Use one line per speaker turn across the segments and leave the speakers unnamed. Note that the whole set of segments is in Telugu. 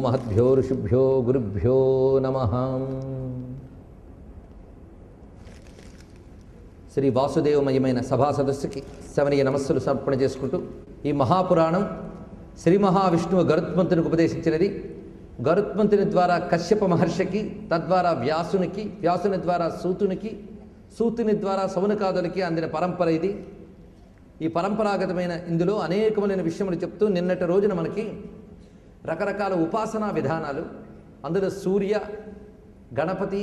महद्भ्यो ऋषिभ्यो गुरुभ्यो नमः। శ్రీ వాసుదేవమయమైన సభా సదస్సుకి శవనీయ నమస్సులు సమర్పణ చేసుకుంటూ ఈ మహాపురాణం శ్రీ మహావిష్ణువు గరుత్మంతునికి ఉపదేశించినది. గరుత్మంతుని ద్వారా కశ్యప మహర్షికి, తద్వారా వ్యాసునికి, వ్యాసుని ద్వారా సూతునికి, సూతుని ద్వారా సౌనకాదులకి అందిన పరంపర ఇది. ఈ పరంపరాగతమైన ఇందులో అనేకమైన విషయములు చెప్తూ నిన్నటి రోజున మనకి రకరకాల ఉపాసనా విధానాలు, అందులో సూర్య, గణపతి,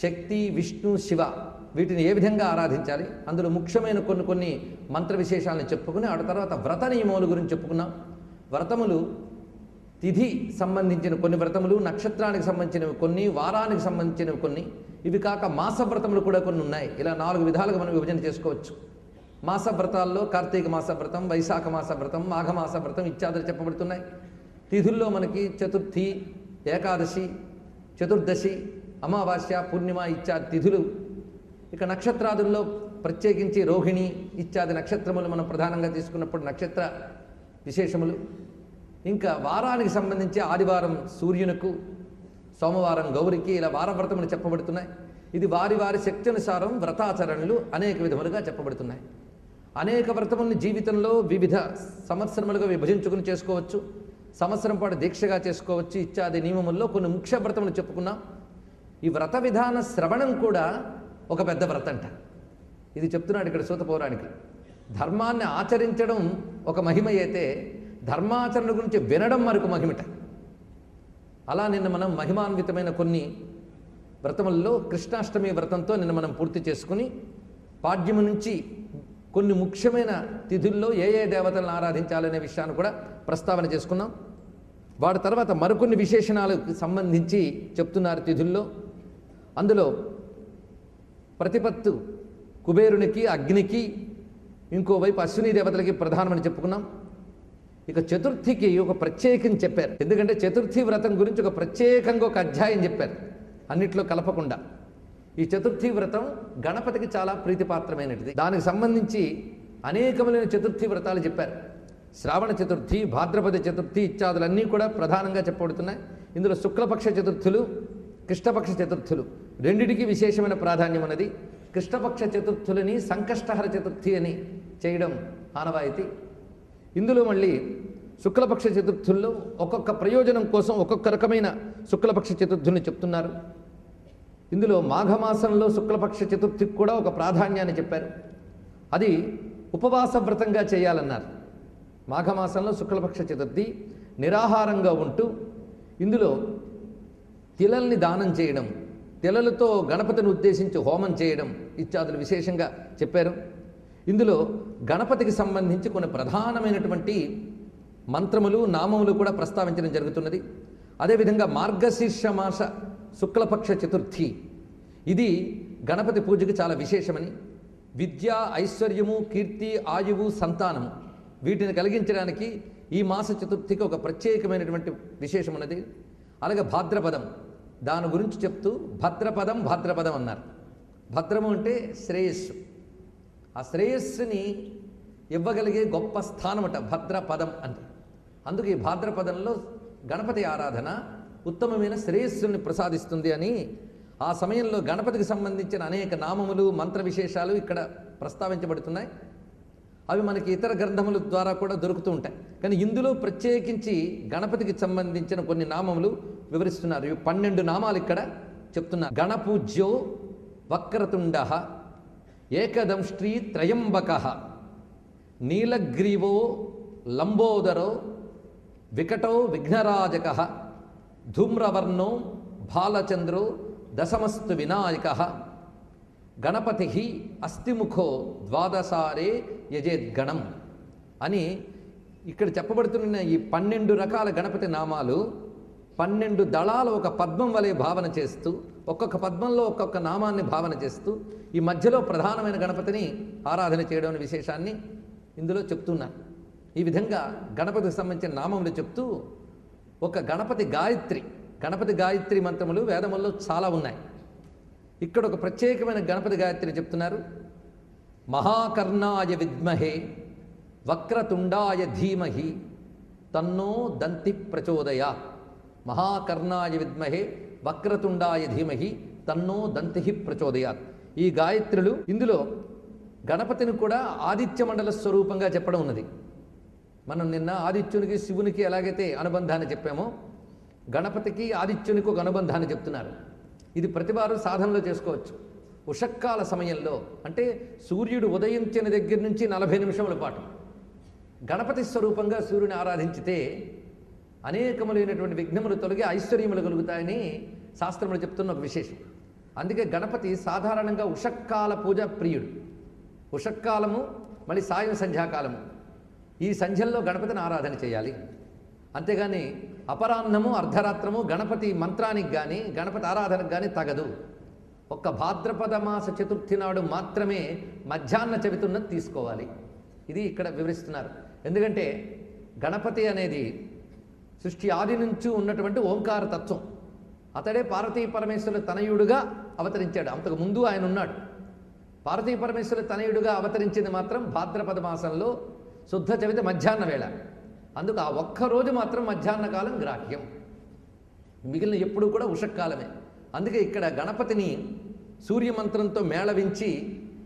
శక్తి, విష్ణు, శివ వీటిని ఏ విధంగా ఆరాధించాలి, అందులో ముఖ్యమైన కొన్ని మంత్ర విశేషాలను చెప్పుకుని ఆ తర్వాత వ్రత నియమముల గురించి చెప్పుకున్నాం. వ్రతములు తిథి సంబంధించిన కొన్ని వ్రతములు, నక్షత్రానికి సంబంధించినవి కొన్ని, వారానికి సంబంధించినవి కొన్ని, ఇవి కాక మాస వ్రతములు కూడా కొన్ని ఉన్నాయి. ఇలా 4 విధాలుగా మనం విభజన చేసుకోవచ్చు. మాస వ్రతాల్లో కార్తీక మాస వ్రతం, వైశాఖ మాస వ్రతం, మాఘమాస వ్రతం ఇత్యాదులు చెప్పబడుతున్నాయి. తిథుల్లో మనకి చతుర్థి, ఏకాదశి, చతుర్దశి, అమావాస్య, పూర్ణిమ ఇత్యాది తిథులు. ఇక నక్షత్రాదుల్లో ప్రత్యేకించి రోహిణి ఇత్యాది నక్షత్రములు మనం ప్రధానంగా తీసుకున్నప్పుడు నక్షత్ర విశేషములు. ఇంకా వారానికి సంబంధించి ఆదివారం సూర్యునకు, సోమవారం గౌరికి, ఇలా వారవ్రతములు చెప్పబడుతున్నాయి. ఇది వారి వారి శక్తి అనుసారం వ్రతాచరణలు అనేక విధములుగా చెప్పబడుతున్నాయి. అనేక వ్రతములను జీవితంలో వివిధ సంవత్సరములుగా విభజించుకుని చేసుకోవచ్చు, సంవత్సరం పాటు దీక్షగా చేసుకోవచ్చు ఇత్యాది నియమముల్లో కొన్ని ముఖ్య వ్రతములు చెప్పుకున్నాం. ఈ వ్రత విధాన శ్రవణం కూడా ఒక పెద్ద వ్రతంట. ఇది చెప్తున్నాడు ఇక్కడ సూత పౌరాణికి. ధర్మాన్ని ఆచరించడం ఒక మహిమ అయితే ధర్మాచరణ గురించి వినడం మరొక మహిమట. అలా నిన్న మనం మహిమాన్వితమైన కొన్ని వ్రతముల్లో కృష్ణాష్టమి వ్రతంతో నిన్న మనం పూర్తి చేసుకుని పాడ్యము నుంచి కొన్ని ముఖ్యమైన తిథుల్లో ఏ ఏ దేవతలను ఆరాధించాలనే విషయాన్ని కూడా ప్రస్తావన చేసుకున్నాం. వాటి తర్వాత మరికొన్ని విశేషణాలకు సంబంధించి చెప్తున్నారు తిథుల్లో. అందులో ప్రతిపత్తు కుబేరునికి, అగ్నికి, ఇంకోవైపు అశ్విని దేవతలకి ప్రధానమని చెప్పుకున్నాం. ఇక చతుర్థికి ఒక ప్రత్యేకం చెప్పారు. ఎందుకంటే చతుర్థి వ్రతం గురించి ఒక ప్రత్యేకంగా ఒక అధ్యాయం చెప్పారు, అన్నిట్లో కలపకుండా. ఈ చతుర్థి వ్రతం గణపతికి చాలా ప్రీతిపాత్రమైనది. దానికి సంబంధించి అనేకమైన చతుర్థి వ్రతాలు చెప్పారు. శ్రావణ చతుర్థి, భాద్రపద చతుర్థి ఇత్యాదులన్నీ కూడా ప్రధానంగా చెప్పబడుతున్నాయి. ఇందులో శుక్లపక్ష చతుర్థులు, కృష్ణపక్ష చతుర్థులు రెండిటికి విశేషమైన ప్రాధాన్యం ఉన్నది. కృష్ణపక్ష చతుర్థులని సంకష్టహర చతుర్థి అని చేయడం ఆనవాయితీ. ఇందులో మళ్ళీ శుక్లపక్ష చతుర్థుల్లో ఒక్కొక్క ప్రయోజనం కోసం ఒక్కొక్క రకమైన శుక్లపక్ష చతుర్థుల్ని చెప్తున్నారు. ఇందులో మాఘమాసంలో శుక్లపక్ష చతుర్థికి కూడా ఒక ప్రాధాన్యాన్ని చెప్పారు. అది ఉపవాస వ్రతంగా చేయాలన్నారు. మాఘమాసంలో శుక్లపక్ష చతుర్థి నిరాహారంగా ఉంటూ ఇందులో తిలల్ని దానం చేయడం, తిలలతో గణపతిని ఉద్దేశించి హోమం చేయడం ఇత్యాదులు విశేషంగా చెప్పారు. ఇందులో గణపతికి సంబంధించి కొన్ని ప్రధానమైనటువంటి మంత్రములు, నామములు కూడా ప్రస్తావించడం జరుగుతున్నది. అదేవిధంగా మార్గశీర్ష మాస శుక్లపక్ష చతుర్థి ఇది గణపతి పూజకి చాలా విశేషమని, విద్య, ఐశ్వర్యము, కీర్తి, ఆయువు, సంతానము వీటిని కలిగించడానికి ఈ మాస చతుర్థికి ఒక ప్రత్యేకమైనటువంటి విశేషం ఉన్నది. అలాగే భాద్రపదం, దాని గురించి చెప్తూ భద్రపదం భాద్రపదం అన్నారు. భద్రము అంటే శ్రేయస్సు, ఆ శ్రేయస్సుని ఇవ్వగలిగే గొప్ప స్థానమట భద్రపదం అంటే. అందుకే ఈ భాద్రపదంలో గణపతి ఆరాధన ఉత్తమమైన శ్రేయస్సుని ప్రసాదిస్తుంది అని ఆ సమయంలో గణపతికి సంబంధించిన అనేక నామములు, మంత్ర విశేషాలు ఇక్కడ ప్రస్తావించబడుతున్నాయి. అవి మనకి ఇతర గ్రంథముల ద్వారా కూడా దొరుకుతూ ఉంటాయి. కానీ ఇందులో ప్రత్యేకించి గణపతికి సంబంధించిన కొన్ని నామములు వివరిస్తున్నారు. ఇవి 12 నామాలు ఇక్కడ చెప్తున్నారు. గణపూజ్యో వక్రతుండ, ఏకదంష్ట్రీ త్రయంబక, నీలగ్రీవో లంబోదరో, వికటో విఘ్నరాజక, ధూమ్రవర్ణో బాలచంద్రో, దశమస్తు వినాయక, గణపతి అస్థిముఖో ద్వాదశారే యజేద్గణం అని ఇక్కడ చెప్పబడుతున్న ఈ 12 రకాల గణపతి నామాలు 12 దళాలు ఒక పద్మం వలె భావన చేస్తూ, ఒక్కొక్క పద్మంలో ఒక్కొక్క నామాన్ని భావన చేస్తూ ఈ మధ్యలో ప్రధానమైన గణపతిని ఆరాధన చేయడం అనే విశేషాన్ని ఇందులో చెప్తున్నారు. ఈ విధంగా గణపతికి సంబంధించిన నామములు చెప్తూ ఒక గణపతి గాయత్రి మంత్రములు వేదముల్లో చాలా ఉన్నాయి. ఇక్కడ ఒక ప్రత్యేకమైన గణపతి గాయత్రిని చెప్తున్నారు. మహాకర్ణాయ విద్మహే వక్రతుండాయ ధీమహి తన్నో దంతి ప్రచోదయ మహాకర్ణాయ విద్మహే వక్రతుండాయ ధీమహి తన్నో దంతి ప్రచోదయాత్. ఈ గాయత్రులు ఇందులో గణపతిని కూడా ఆదిత్య మండల స్వరూపంగా చెప్పడం ఉన్నది. మనం నిన్న ఆదిత్యునికి శివునికి ఎలాగైతే అనుబంధాన్ని చెప్పామో గణపతికి ఆదిత్యునికి ఒక అనుబంధాన్ని చెప్తున్నారు. ఇది ప్రతివారు సాధనలో చేసుకోవచ్చు. ఉషక్కాల సమయంలో అంటే సూర్యుడు ఉదయించిన దగ్గర నుంచి 40 నిమిషముల పాటు గణపతి స్వరూపంగా సూర్యుని ఆరాధించితే అనేకములైనటువంటి విఘ్నములు తొలగి ఐశ్వర్యములు కలుగుతాయని శాస్త్రములు చెప్తున్న ఒక విశేషం. అందుకే గణపతి సాధారణంగా ఉషక్కాల పూజ ప్రియుడు. ఉషక్కాలము మళ్ళీ సాయం సంధ్యాకాలము ఈ సంధ్యల్లో గణపతిని ఆరాధన చేయాలి. అంతేగాని అపరాహ్నము అర్ధరాత్రము గణపతి మంత్రానికి కానీ గణపతి ఆరాధనకు కానీ తగదు. ఒక్క భాద్రపద మాస చతుర్థి నాడు మాత్రమే మధ్యాహ్న చవితున్నది తీసుకోవాలి. ఇది ఇక్కడ వివరిస్తున్నారు. ఎందుకంటే గణపతి అనేది సృష్టి ఆది నుంచి ఉన్నటువంటి ఓంకార తత్వం. అతడే పార్వతీ పరమేశ్వరుల తనయుడుగా అవతరించాడు. అంతకు ముందు ఆయన ఉన్నాడు. పార్వతీ పరమేశ్వరుల తనయుడుగా అవతరించింది మాత్రం భాద్రపద మాసంలో శుద్ధ చవితి మధ్యాహ్న వేళ. అందుకు ఆ ఒక్కరోజు మాత్రం మధ్యాహ్న కాలం గ్రాహ్యం, మిగిలిన ఎప్పుడూ కూడా ఉషక్కాలమే. అందుకే ఇక్కడ గణపతిని సూర్యమంత్రంతో మేళవించి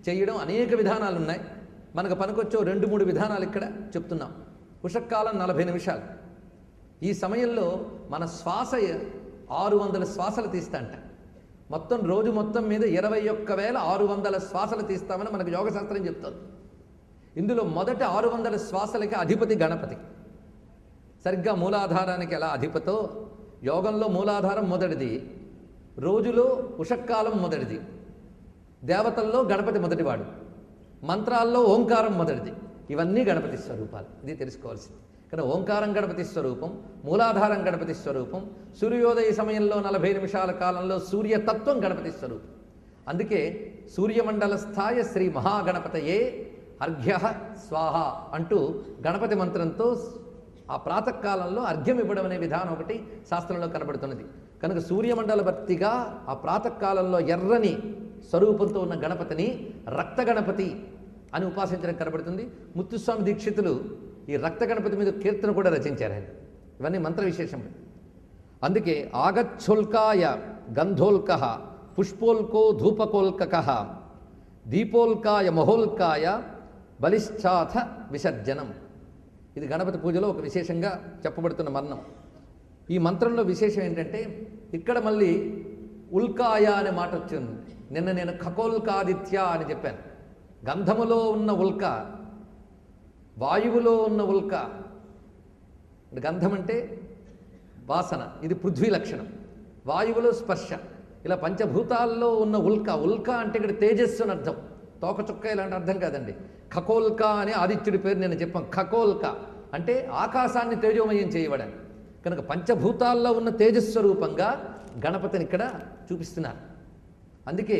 చేయడం అనేక విధానాలు ఉన్నాయి. మనకు పనికొచ్చే 2-3 విధానాలు ఇక్కడ చెప్తున్నాం. ఉషక్కాలం 40 నిమిషాలు. ఈ సమయంలో మన శ్వాస 600 శ్వాసలు తీస్తాంట. మొత్తం రోజు మొత్తం మీద 21,600 శ్వాసలు తీస్తామని మనకు యోగశాస్త్రం చెప్తుంది. ఇందులో మొదటి 600 శ్వాసలకి అధిపతి గణపతి. సరిగ్గా మూలాధారానికి ఎలా అధిపతో యోగంలో మూలాధారం మొదటిది, రోజులో ఉషక్కాలం మొదటిది, దేవతల్లో గణపతి మొదటివాడు, మంత్రాల్లో ఓంకారం మొదటిది. ఇవన్నీ గణపతి స్వరూపాలు. ఇది తెలుసుకోవాల్సింది. కానీ ఓంకారం గణపతి స్వరూపం, మూలాధారం గణపతి స్వరూపం, సూర్యోదయ సమయంలో 40 నిమిషాల కాలంలో సూర్యతత్వం గణపతి స్వరూపం. అందుకే సూర్యమండల స్థాయ శ్రీ మహాగణపతయే అర్ఘ్య స్వాహ అంటూ గణపతి మంత్రంతో ఆ ప్రాతకాలంలో అర్ఘ్యం ఇవ్వడం అనే విధానం ఒకటి శాస్త్రంలో కనబడుతున్నది. కనుక సూర్యమండలవర్తిగా ఆ ప్రాతకాలంలో ఎర్రని స్వరూపంతో ఉన్న గణపతిని రక్త గణపతి అని ఉపాసించడం కనబడుతుంది. ముత్తుస్వామి దీక్షితులు ఈ రక్త గణపతి మీద కీర్తన కూడా రచించారు ఆయన. ఇవన్నీ మంత్ర విశేషం. అందుకే ఆగచ్ఛోల్కాయ గంధోల్క పుష్పోల్కో ధూపకోల్కక దీపోల్కాయ మహోల్కాయ బలిశ్చాథ విసర్జనం. ఇది గణపతి పూజలో ఒక విశేషంగా చెప్పబడుతున్న మర్ణం. ఈ మంత్రంలో విశేషం ఏంటంటే ఇక్కడ మళ్ళీ ఉల్కాయ అనే మాట వచ్చింది. నిన్న నేను ఖగోల్కాదిత్య అని చెప్పాను. గంధములో ఉన్న ఉల్క, వాయువులో ఉన్న ఉల్క. గంధం అంటే వాసన, ఇది పృథ్వీ లక్షణం. వాయువులో స్పర్శ. ఇలా పంచభూతాల్లో ఉన్న ఉల్క. ఉల్క అంటే ఇక్కడ తేజస్సు అని అర్థం, తోకచుక్క ఇలాంటి అర్థం కాదండి. ఖగోల్క అని ఆదిత్యుడి పేరు నేను చెప్పాను. ఖగోల్క అంటే ఆకాశాన్ని తేజోమయం చేయబడాలి. కనుక పంచభూతాల్లో ఉన్న తేజస్వరూపంగా గణపతిని ఇక్కడ చూపిస్తున్నారు. అందుకే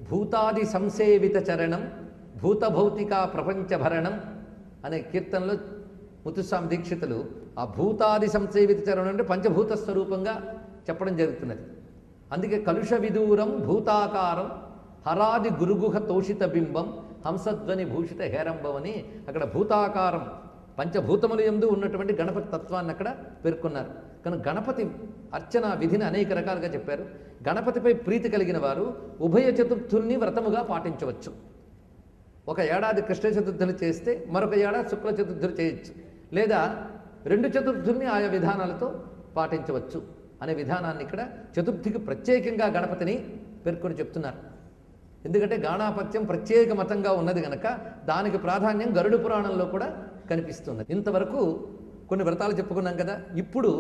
భూతాది సంసేవిత చరణం భూతభౌతిక ప్రపంచభరణం అనే కీర్తనలో ముత్తుస్వామి దీక్షితులు ఆ భూతాది సంసేవిత చరణం అంటే పంచభూత స్వరూపంగా చెప్పడం జరుగుతున్నది. అందుకే కలుష విదూరం భూతాకారం హరాది గురుగుహ తోషిత బింబం హంసధ్వని భూషిత హేరంబం అని అక్కడ భూతాకారం పంచభూతముల యందు ఉన్నటువంటి గణపతి తత్వాన్ని అక్కడ పేర్కొన్నారు. కనుక గణపతి అర్చన విధిని అనేక రకాలుగా చెప్పారు. గణపతిపై ప్రీతి కలిగిన వారు ఉభయ చతుర్థుల్ని వ్రతముగా పాటించవచ్చు. ఒక ఏడాది కృష్ణ చతుర్థులు చేస్తే మరొక ఏడాది శుక్ల చతుర్థులు చేయొచ్చు, లేదా 2 చతుర్థుల్ని ఆయా విధానాలతో పాటించవచ్చు అనే విధానాన్ని ఇక్కడ చతుర్థికి ప్రత్యేకంగా గణపతిని పేర్కొని చెప్తున్నారు. ఎందుకంటే గాణాపత్యం ప్రత్యేక మతంగా ఉన్నది కనుక దానికి ప్రాధాన్యం గరుడ పురాణంలో కూడా కనిపిస్తున్నది. ఇంతవరకు కొన్ని వ్రతాలు చెప్పుకున్నాం కదా. ఇప్పుడు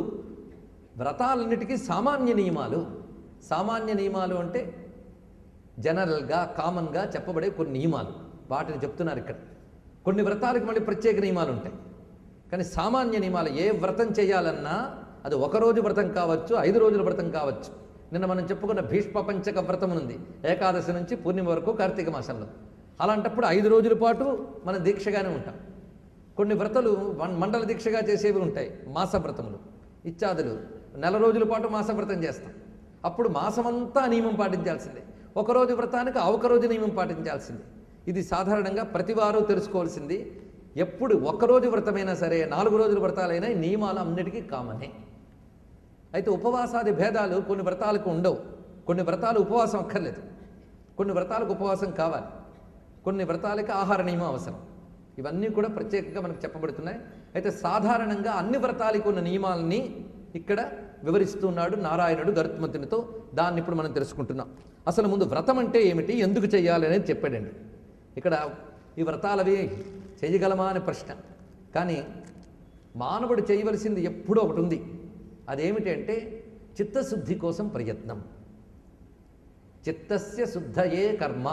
వ్రతాలన్నిటికీ సామాన్య నియమాలు. సామాన్య నియమాలు అంటే జనరల్గా కామన్గా చెప్పబడే కొన్ని నియమాలు, వాటిని చెప్తున్నారు ఇక్కడ. కొన్ని వ్రతాలకు మళ్ళీ ప్రత్యేక నియమాలు ఉంటాయి. కానీ సామాన్య నియమాలు ఏ వ్రతం చేయాలన్నా అది 1 రోజు వ్రతం కావచ్చు, 5 రోజుల వ్రతం కావచ్చు. నిన్న మనం చెప్పుకున్న భీష్మ పంచక వ్రతం ఉంది, ఏకాదశి నుంచి పూర్ణిమ వరకు కార్తీక మాసంలో. అలాంటప్పుడు 5 రోజుల పాటు మనం దీక్షగానే ఉంటాం. కొన్ని వ్రతలు మండల దీక్షగా చేసేవి ఉంటాయి, మాస వ్రతములు ఇత్యాదులు. 4 రోజుల పాటు మాస వ్రతం చేస్తాం. అప్పుడు మాసమంతా నియమం పాటించాల్సిందే. 1 రోజు వ్రతానికి ఆ 1 రోజు నియమం పాటించాల్సిందే. ఇది సాధారణంగా ప్రతివారు తెలుసుకోవాల్సింది. ఎప్పుడు 1 రోజు వ్రతమైనా సరే 4 రోజుల వ్రతాలైనా నియమాలు అన్నిటికీ కామనే. అయితే ఉపవాసాది భేదాలు కొన్ని వ్రతాలకు ఉండవు. కొన్ని వ్రతాలు ఉపవాసం అక్కర్లేదు, కొన్ని వ్రతాలకు ఉపవాసం కావాలి, కొన్ని వ్రతాలకి ఆహార నియమం అవసరం. ఇవన్నీ కూడా ప్రత్యేకంగా మనకు చెప్పబడుతున్నాయి. అయితే సాధారణంగా అన్ని వ్రతాలకు ఉన్న నియమాలని ఇక్కడ వివరిస్తున్నాడు నారాయణుడు గరుత్మంతునితో. దాన్ని ఇప్పుడు మనం తెలుసుకుంటున్నాం. అసలు ముందు వ్రతం అంటే ఏమిటి, ఎందుకు చేయాలి అనేది చెప్పాడండి. ఇక్కడ ఈ వ్రతాలవి చేయగలమా అనే ప్రశ్న. కానీ మానవుడు చేయవలసింది ఎప్పుడూ ఒకటి ఉంది. అదేమిటి అంటే చిత్తశుద్ధి కోసం ప్రయత్నం. చిత్తస్య శుద్ధయే కర్మ,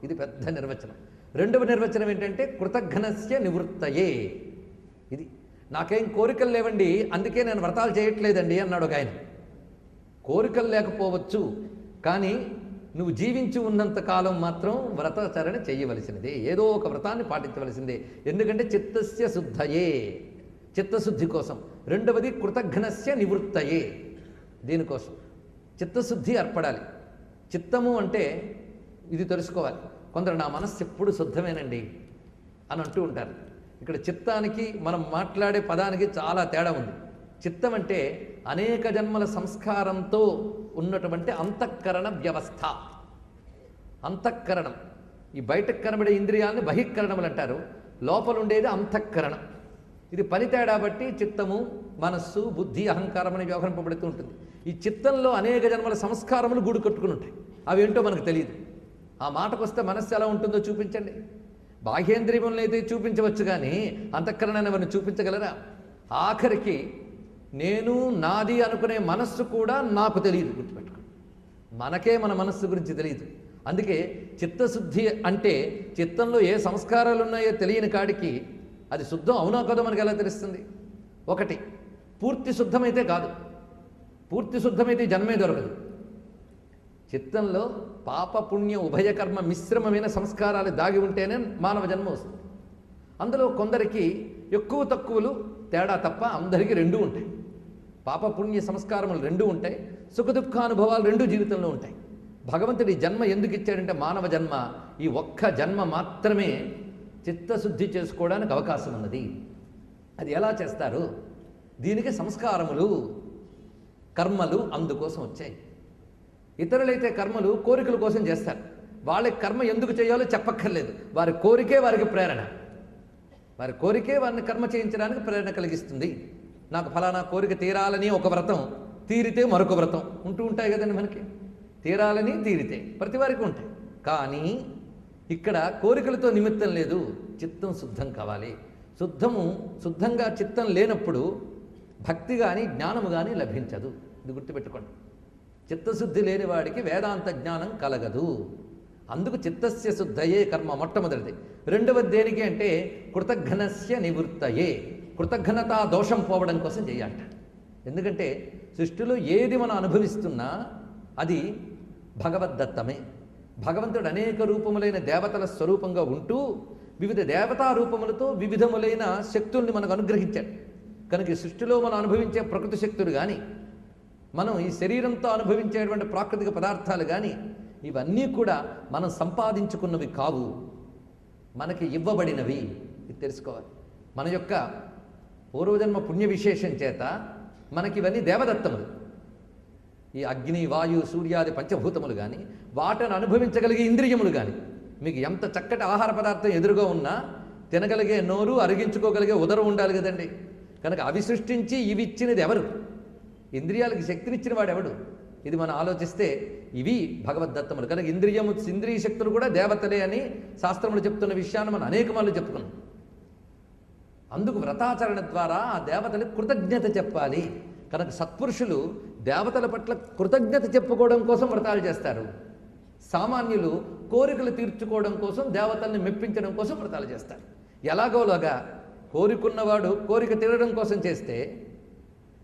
ఇది పెద్ద నిర్వచనం. రెండవ నిర్వచనం ఏంటంటే కృతఘ్నస్య నివృత్తయే. ఇది నాకేం కోరికలు లేవండి అందుకే నేను వ్రతాలు చేయట్లేదండి అన్నాడు ఒక ఆయన. కోరికలు లేకపోవచ్చు, కానీ నువ్వు జీవించి ఉన్నంత కాలం మాత్రం వ్రతాచరణ చేయవలసినదే, ఏదో ఒక వ్రతాన్ని పాటించవలసిందే. ఎందుకంటే చిత్తస్య శుద్ధయే, చిత్తశుద్ధి కోసం. రెండవది కృతఘ్నస్య నివృత్తయే, దీనికోసం చిత్తశుద్ధి ఏర్పడాలి. చిత్తము అంటే ఇది తెలుసుకోవాలి. కొందరు నా మనస్సు ఎప్పుడు శుద్ధమేనండి అని అంటూ ఉంటారు. ఇక్కడ చిత్తానికి మనం మాట్లాడే పదానికి చాలా తేడా ఉంది. చిత్తం అంటే అనేక జన్మల సంస్కారంతో ఉన్నటువంటి అంతఃకరణ వ్యవస్థ. అంతఃకరణం, ఈ బయటకు కనబడే ఇంద్రియాలని బహిష్కరణములు అంటారు, లోపల ఉండేది అంతఃకరణం. ఇది పని తేడా బట్టి చిత్తము, మనస్సు, బుద్ధి, అహంకారం అని వ్యవహరింపబడుతూ ఉంటుంది. ఈ చిత్తంలో అనేక జన్మల సంస్కారములు గూడు కట్టుకుని ఉంటాయి. అవి ఏంటో మనకు తెలియదు. ఆ మాటకు వస్తే మనస్సు ఎలా ఉంటుందో చూపించండి. బాహ్యేంద్రియములను అయితే చూపించవచ్చు, కానీ అంతఃకరణాన్ని ఎవరిని చూపించగలరా? ఆఖరికి నేను నాది అనుకునే మనస్సు కూడా నాకు తెలియదు. గుర్తుపెట్టుకోండి, మనకే మన మనస్సు గురించి తెలియదు. అందుకే చిత్తశుద్ధి అంటే చిత్తంలో ఏ సంస్కారాలు ఉన్నాయో తెలియని కాడికి అది శుద్ధం అవునా కాదో మనకి ఎలా తెలుస్తుంది? ఒకటి, పూర్తి శుద్ధమైతే కాదు. పూర్తి శుద్ధమైతే జన్మే దొరకదు. చిత్తంలో పాప పుణ్య ఉభయకర్మ మిశ్రమమైన సంస్కారాలు దాగి ఉంటేనే మానవ జన్మ వస్తుంది. అందులో కొందరికి ఎక్కువ తక్కువలు తేడా తప్ప అందరికీ రెండూ ఉంటాయి. పాప పుణ్య సంస్కారములు రెండూ ఉంటాయి, సుఖ దుఃఖానుభవాలు రెండూ జీవితంలో ఉంటాయి. భగవంతుడి జన్మ ఎందుకు ఇచ్చాడంటే మానవ జన్మ, ఈ ఒక్క జన్మ మాత్రమే చిత్తశుద్ధి చేసుకోవడానికి అవకాశం ఉన్నది. అది ఎలా చేస్తారు? దీనికి సంస్కారములు, కర్మలు అందుకోసం వచ్చాయి. ఇతరులైతే కర్మలు కోరికల కోసం చేస్తారు. వాళ్ళకి కర్మ ఎందుకు చేయాలో చెప్పక్కర్లేదు, వారి కోరికే వారికి ప్రేరణ. వారి కోరికే వారిని కర్మ చేయించడానికి ప్రేరణ కలిగిస్తుంది. నాకు ఫలానా కోరిక తీరాలని ఒక వ్రతం, తీరితే మరొక వ్రతం ఉంటూ ఉంటాయి కదండి. మనకి తీరాలని తీరితే ప్రతి వారికి ఉంటాయి. కానీ ఇక్కడ కోరికలతో నిమిత్తం లేదు, చిత్తం శుద్ధం కావాలి. శుద్ధంగా చిత్తం లేనప్పుడు భక్తి కానీ జ్ఞానము కానీ లభించదు. ఇది గుర్తుపెట్టుకోండి. చిత్తశుద్ధి లేని వాడికి వేదాంత జ్ఞానం కలగదు. అందుకు చిత్తస్య శుద్ధయే కర్మ మొట్టమొదటిది. రెండవది దేనికి అంటే కృతఘ్నస్య నివృత్తయే, కృతఘ్నతా దోషం పోవడం కోసం చేయాలట. ఎందుకంటే సృష్టిలో ఏది మనం అనుభవిస్తున్నా అది భగవద్దత్తమే. భగవంతుడు అనేక రూపములైన దేవతల స్వరూపంగా ఉంటూ వివిధ దేవతా రూపములతో వివిధములైన శక్తుల్ని మనకు అనుగ్రహించాడు. కనుక ఈ సృష్టిలో మనం అనుభవించే ప్రకృతి శక్తులు కానీ, మనం ఈ శరీరంతో అనుభవించేటువంటి ప్రాకృతిక పదార్థాలు కానీ, ఇవన్నీ కూడా మనం సంపాదించుకున్నవి కావు, మనకి ఇవ్వబడినవి. ఇది తెలుసుకోవాలి. మన యొక్క పూర్వజన్మ పుణ్య విశేషం చేత మనకి ఇవన్నీ దేవదత్తములు. ఈ అగ్ని, వాయు, సూర్యాది పంచభూతములు కానీ, వాటిని అనుభవించగలిగే ఇంద్రియములు కానీ, మీకు ఎంత చక్కటి ఆహార పదార్థం ఎదురుగా ఉన్నా తినగలిగే నోరు, అరిగించుకోగలిగే ఉదరం ఉండాలి కదండి. కనుక అవి సృష్టించి ఇవి ఇచ్చినది ఎవరు? ఇంద్రియాలకి శక్తినిచ్చిన వాడు ఎవడు? ఇది మనం ఆలోచిస్తే ఇవి భగవద్దత్తములు. కనుక ఇంద్రియ శక్తులు కూడా దేవతలే అని శాస్త్రములు చెప్తున్న విషయాన్ని మనం అనేక మార్లు చెప్పుకున్నాం. అందుకు వ్రతాచరణ ద్వారా ఆ దేవతలకు కృతజ్ఞత చెప్పాలి. కనుక సత్పురుషులు దేవతల పట్ల కృతజ్ఞత చెప్పుకోవడం కోసం వ్రతాలు చేస్తారు. సామాన్యులు కోరికలు తీర్చుకోవడం కోసం, దేవతల్ని మెప్పించడం కోసం వ్రతాలు చేస్తారు. ఎలాగోలాగా కోరికున్నవాడు కోరిక తీరడం కోసం చేస్తే,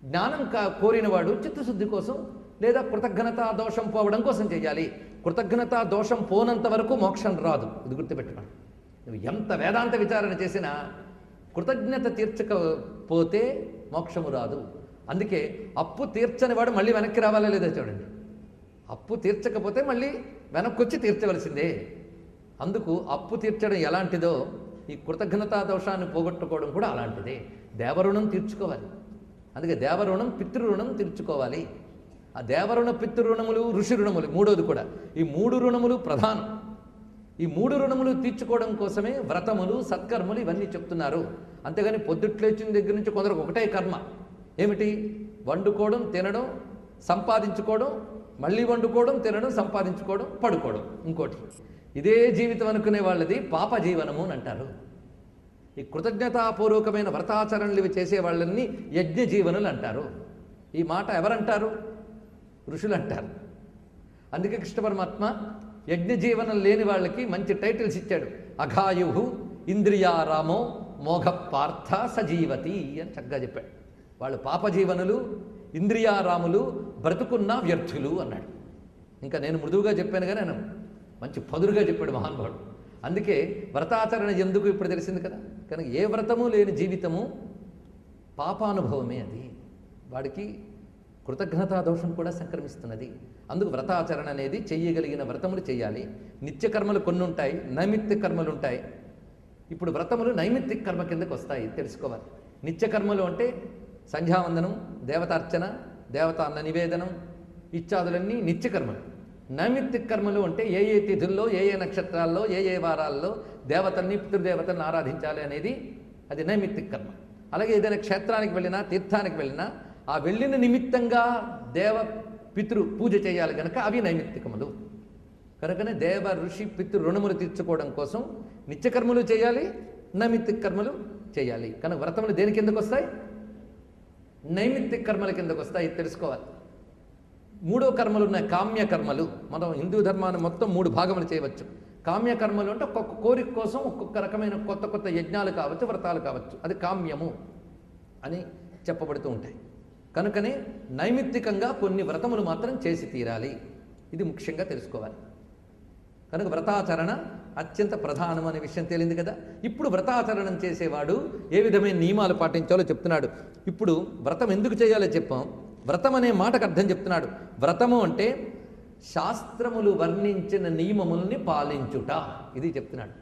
జ్ఞానం కోరినవాడు చిత్తశుద్ధి కోసం లేదా కృతజ్ఞతా దోషం పోవడం కోసం చేయాలి. కృతజ్ఞతా దోషం పోనంత వరకు మోక్షం రాదు. ఇది గుర్తుపెట్టుకోండి. నువ్వు ఎంత వేదాంత విచారణ చేసినా కృతజ్ఞత తీర్చకపోతే మోక్షము రాదు. అందుకే అప్పు తీర్చని వాడు మళ్ళీ వెనక్కి రావాలా లేదా చూడండి. అప్పు తీర్చకపోతే మళ్ళీ వెనక్కి వచ్చి తీర్చవలసిందే. అందుకు అప్పు తీర్చడం ఎలాంటిదో ఈ కృతజ్ఞతా దోషాన్ని పోగొట్టుకోవడం కూడా అలాంటిదే. దేవరుణం తీర్చుకోవాలి. అందుకే దేవరుణం పితృరుణం తీర్చుకోవాలి. ఆ దేవరుణ పితృరుణములు ఋషి రుణములు మూడోది కూడా. ఈ 3 రుణములు ప్రధానం. ఈ 3 రుణములు తీర్చుకోవడం కోసమే వ్రతములు సత్కర్మలు ఇవన్నీ చెప్తున్నారు. అంతేగాని పొద్దుట్లేచిన దగ్గర నుంచి కొందరికి ఒకటే కర్మ. ఏమిటి? వండుకోవడం, తినడం, సంపాదించుకోవడం, మళ్ళీ వండుకోవడం, తినడం, సంపాదించుకోవడం, పడుకోవడం. ఇంకోటి ఇదే జీవితం అనుకునే వాళ్ళది పాప జీవనము అని అంటారు. ఈ కృతజ్ఞతాపూర్వకమైన వ్రతాచరణలు ఇవి చేసే వాళ్ళని యజ్ఞ జీవనులు అంటారు. ఈ మాట ఎవరంటారు? ఋషులు అంటారు. అందుకే కృష్ణ పరమాత్మ యజ్ఞ జీవనం లేని వాళ్ళకి మంచి టైటిల్స్ ఇచ్చాడు. అఘాయు ఇంద్రియారామో మోఘ పార్థ సజీవతి అని చక్కగా చెప్పాడు. వాళ్ళు పాపజీవనులు, ఇంద్రియారాములు, బ్రతుకున్న వ్యర్థులు అన్నాడు. ఇంకా నేను మృదువుగా చెప్పాను కానీ నేను మంచి పదురుగా చెప్పాడు మహానుభావుడు. అందుకే వ్రతాచరణ ఎందుకు ఇప్పుడు తెలిసింది కదా. కనుక ఏ వ్రతము లేని జీవితము పాపానుభవమే. అది వాడికి కృతజ్ఞతా దోషం కూడా సంక్రమిస్తున్నది. అందుకు వ్రతాచరణ అనేది చెయ్యగలిగిన వ్రతములు చేయాలి. నిత్యకర్మలు కొన్ని ఉంటాయి, నైమిత్తిక కర్మలు ఉంటాయి. ఇప్పుడు వ్రతములు నైమిత్తిక కర్మ కిందకు వస్తాయి, తెలుసుకోవాలి. నిత్యకర్మలు అంటే సంధ్యావందనం, దేవతార్చన, దేవతా అన్న నివేదనం ఇత్యాదులన్నీ నిత్యకర్మలు. నైమిత్తిక కర్మలు అంటే ఏ ఏ తిథుల్లో, ఏ ఏ నక్షత్రాల్లో, ఏ ఏ వారాల్లో దేవతల్ని పితృదేవతల్ని ఆరాధించాలి అనేది అది నైమిత్తిక కర్మ. అలాగే ఏదైనా క్షేత్రానికి వెళ్ళినా, తీర్థానికి వెళ్ళినా ఆ వెళ్ళిన నిమిత్తంగా దేవ పితృ పూజ చేయాలి కనుక అవి నైమిత్తికములు. కనుకనే దేవ ఋషి పితృ రుణములు తీర్చుకోవడం కోసం నిత్యకర్మలు చేయాలి, నైమిత్తిక కర్మలు చేయాలి. కనుక వ్రతములు దేని కిందకు వస్తాయి? నైమిత్తిక కర్మల కిందకు వస్తాయి, తెలుసుకోవాలి. 3 కర్మలు ఉన్నాయి, కామ్యకర్మలు. మనం హిందూ ధర్మాన్ని మొత్తం 3 భాగములు చేయవచ్చు. కామ్యకర్మలు అంటే ఒక్కొక్క కోరిక కోసం ఒక్కొక్క రకమైన కొత్త కొత్త యజ్ఞాలు కావచ్చు, వ్రతాలు కావచ్చు. అది కామ్యము అని చెప్పబడుతూ ఉంటాయి. కనుకనే నైమిత్తికంగా కొన్ని వ్రతములు మాత్రం చేసి తీరాలి. ఇది ముఖ్యంగా తెలుసుకోవాలి. కనుక వ్రతాచరణ అత్యంత ప్రధానం అనే విషయం తేలింది కదా. ఇప్పుడు వ్రతాచరణం చేసేవాడు ఏ విధమైన నియమాలు పాటించాలో చెప్తున్నాడు. ఇప్పుడు వ్రతం ఎందుకు చేయాలో చెప్పాం. వ్రతం అనే మాటకు అర్థం చెప్తున్నాడు. వ్రతము అంటే శాస్త్రములు వర్ణించిన నియమముల్ని పాలించుట, ఇది చెప్తున్నాడు.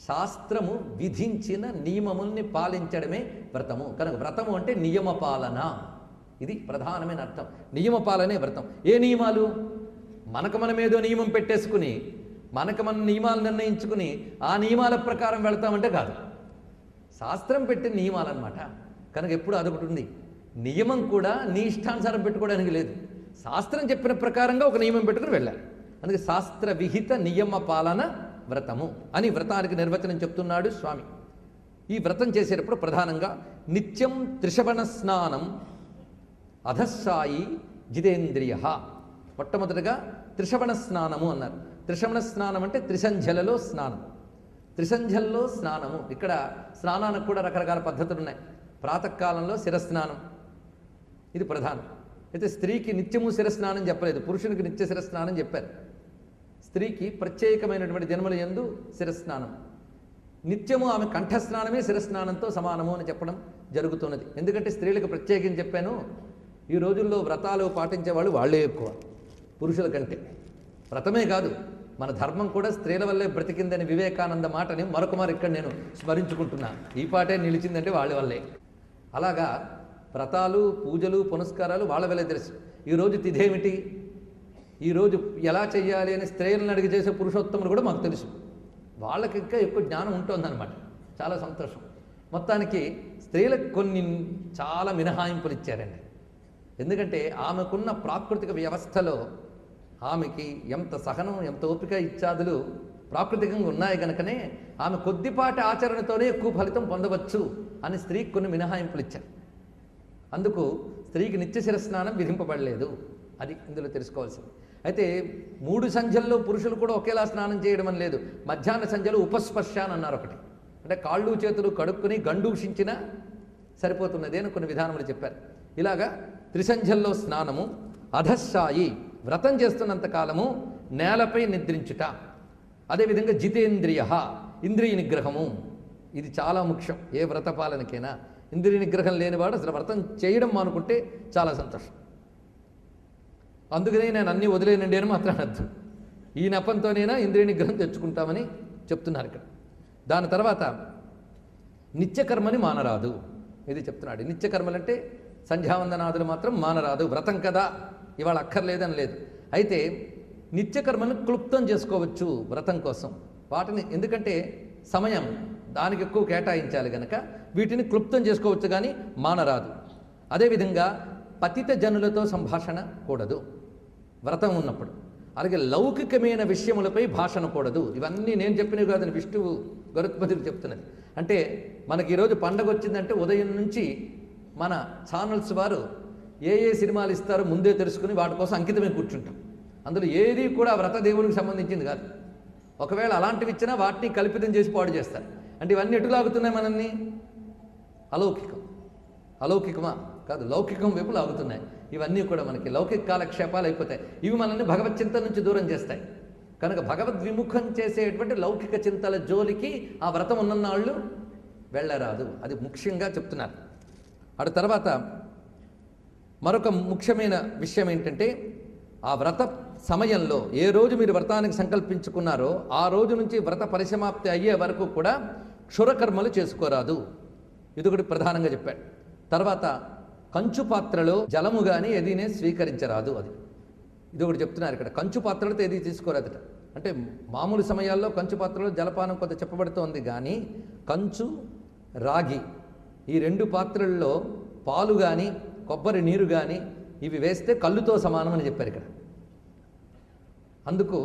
శాస్త్రము విధించిన నియమముల్ని పాలించడమే వ్రతము. కనుక వ్రతము అంటే నియమ పాలన, ఇది ప్రధానమైన అర్థం. నియమపాలనే వ్రతం. ఏ నియమాలు? మనకు మనమేదో నియమం పెట్టేసుకుని మనకు మన నియమాలు నిర్ణయించుకుని ఆ నియమాల ప్రకారం వెళతామంటే కాదు. శాస్త్రం పెట్టిన నియమాలన్నమాట. కనుక ఎప్పుడు అదొకటి ఉంది. నియమం కూడా నీ ఇష్టానుసారం పెట్టుకోవడానికి లేదు. శాస్త్రం చెప్పిన ప్రకారంగా ఒక నియమం పెట్టుకుని వెళ్ళాలి. అందుకే శాస్త్ర విహిత నియమ పాలన వ్రతము అని వ్రతానికి నిర్వచనం చెప్తున్నాడు స్వామి. ఈ వ్రతం చేసేటప్పుడు ప్రధానంగా నిత్యం త్రిశవణ స్నానం అధస్సాయి జితేంద్రియ. మొట్టమొదటిగా త్రిశవణ స్నానము అన్నారు. త్రిశవణ స్నానం అంటే త్రిసంధ్యలలో స్నానం. త్రిసంధ్యల్లో స్నానము. ఇక్కడ స్నానానికి కూడా రకరకాల పద్ధతులు ఉన్నాయి. ప్రాతకాలంలో శిరస్నానం, ఇది ప్రధానం. అయితే స్త్రీకి నిత్యము శిరస్నానం చెప్పలేదు, పురుషునికి నిత్య శిరస్నానం చెప్పారు. స్త్రీకి ప్రత్యేకమైనటువంటి జన్మల యందు శిరస్నానం, నిత్యము ఆమె కంఠస్నానమే శిరస్నానంతో సమానము అని చెప్పడం జరుగుతున్నది. ఎందుకంటే స్త్రీలకు ప్రత్యేకించి చెప్పాను, ఈ రోజుల్లో వ్రతాలు పాటించే వాళ్ళు వాళ్ళే ఎక్కువ పురుషుల కంటే. వ్రతమే కాదు, మన ధర్మం కూడా స్త్రీల వల్లే బ్రతికిందని వివేకానంద మాటని మరొకమారు ఇక్కడ నేను స్మరించుకుంటున్నా. ఈ పాటే నిలిచిందంటే వాళ్ళ వల్లే. అలాగా వ్రతాలు, పూజలు, పునస్కారాలు వాళ్ళ వల్లే తెలుసు. ఈరోజు తిథేమిటి, ఈరోజు ఎలా చెయ్యాలి అని స్త్రీలను అడిగి చేసే పురుషోత్తములు కూడా మాకు తెలుసు. వాళ్ళకి ఇంకా ఎక్కువ జ్ఞానం ఉంటుందన్నమాట. చాలా సంతోషం. మొత్తానికి స్త్రీలకు కొన్ని చాలా మినహాయింపులు ఇచ్చారండి. ఎందుకంటే ఆమెకున్న ప్రాకృతిక వ్యవస్థలో ఆమెకి ఎంత సహనం, ఎంత ఓపిక ఇత్యాదులు ప్రాకృతికంగా ఉన్నాయి కనుకనే ఆమె కొద్దిపాటి ఆచరణతోనే ఎక్కువ ఫలితం పొందవచ్చు అని స్త్రీకి కొన్ని మినహాయింపులు ఇచ్చారు. అందుకు స్త్రీకి నిత్య శిరస్నానం విధింపబడలేదు. అది ఇందులో తెలుసుకోవాల్సింది. అయితే 3 సంధ్యల్లో పురుషులు కూడా ఒకేలా స్నానం చేయడం అని లేదు. మధ్యాహ్న సంధ్యలో ఉపస్పర్శ అని అన్నారు ఒకటి. అంటే కాళ్ళు చేతులు కడుక్కుని గండూషించినా సరిపోతున్నది అని కొన్ని విధానములు చెప్పారు. ఇలాగా త్రిసంధ్యల్లో స్నానము, అధస్సాయి వ్రతం చేస్తున్నంత కాలము నేలపై నిద్రించుట, అదేవిధంగా జితేంద్రియ ఇంద్రియ నిగ్రహము. ఇది చాలా ముఖ్యం ఏ వ్రత పాలనకైనా. ఇంద్రియ నిగ్రహం లేనివాడు అసలు వ్రతం చేయడం మానుకుంటే చాలా సంతోషం. అందుకనే నేను అన్నీ వదిలేనండి అని మాత్రం అనద్దు. ఈ నెపంతోనైనా ఇంద్రియ నిగ్రహం తెచ్చుకుంటామని చెప్తున్నారు ఇక్కడ. దాని తర్వాత నిత్యకర్మని మానరాదు, ఇది చెప్తున్నాడు. నిత్యకర్మలంటే సంధ్యావందనాదులు మాత్రం మానరాదు. వ్రతం కదా ఇవాళ అక్కర్లేదని లేదు. అయితే నిత్యకర్మను క్లుప్తం చేసుకోవచ్చు వ్రతం కోసం. వాటిని ఎందుకంటే సమయం దానికి ఎక్కువ కేటాయించాలి కనుక వీటిని క్లుప్తం చేసుకోవచ్చు కానీ మానరాదు. అదేవిధంగా పతిత జనులతో సంభాషణ కూడదు వ్రతం ఉన్నప్పుడు. అలాగే లౌకికమైన విషయములపై భాషణ కూడదు. ఇవన్నీ నేను చెప్పినవి కాదని విష్ణువు గరుత్మంతుడు చెప్తున్నది. అంటే మనకి ఈరోజు పండగ వచ్చిందంటే ఉదయం నుంచి మన ఛానల్స్ వారు ఏ ఏ సినిమాలు ఇస్తారో ముందే తెలుసుకుని వాటి కోసం అంకితమై కూర్చుంటాం. అందులో ఏది కూడా వ్రత దేవునికి సంబంధించింది కాదు. ఒకవేళ అలాంటివి ఇచ్చినా వాటిని కల్పితం చేసి పాడు చేస్తారు. అంటే ఇవన్నీ ఎటు లాగుతున్నాయి మనల్ని? అలౌకికమా కాదు, లౌకికం వైపు లాగుతున్నాయి. ఇవన్నీ కూడా మనకి లౌకిక కాలక్షేపాలు అయిపోతాయి. ఇవి మనల్ని భగవత్ చింతన నుంచి దూరం చేస్తాయి. కనుక భగవద్ విముఖం చేసేటువంటి లౌకిక చింతల జోలికి ఆ వ్రతం ఉన్ననాళ్ళు వెళ్ళరాదు. అది ముఖ్యంగా చెప్తున్నారు. అటు తర్వాత మరొక ముఖ్యమైన విషయం ఏంటంటే, ఆ వ్రత సమయంలో ఏ రోజు మీరు వ్రతానికి సంకల్పించుకున్నారో ఆ రోజు నుంచి వ్రత పరిసమాప్తి అయ్యే వరకు కూడా క్షురకర్మలు చేసుకోరాదు. ఇది ఒకటి ప్రధానంగా చెప్పాడు. తర్వాత కంచు పాత్రలో జలము కానీ ఏదీనే స్వీకరించరాదు. ఇది ఒకటి చెప్తున్నారు ఇక్కడ. కంచు పాత్రలతో ఏది తీసుకోరాదట. అంటే మామూలు సమయాల్లో కంచు పాత్రలో జలపానం కొంత చెప్పబడుతోంది, కానీ కంచు రాగి ఈ రెండు పాత్రల్లో పాలు కానీ కొబ్బరి నీరు కానీ ఇవి వేస్తే కళ్ళుతో సమానం అని చెప్పారు ఇక్కడ. అందుకు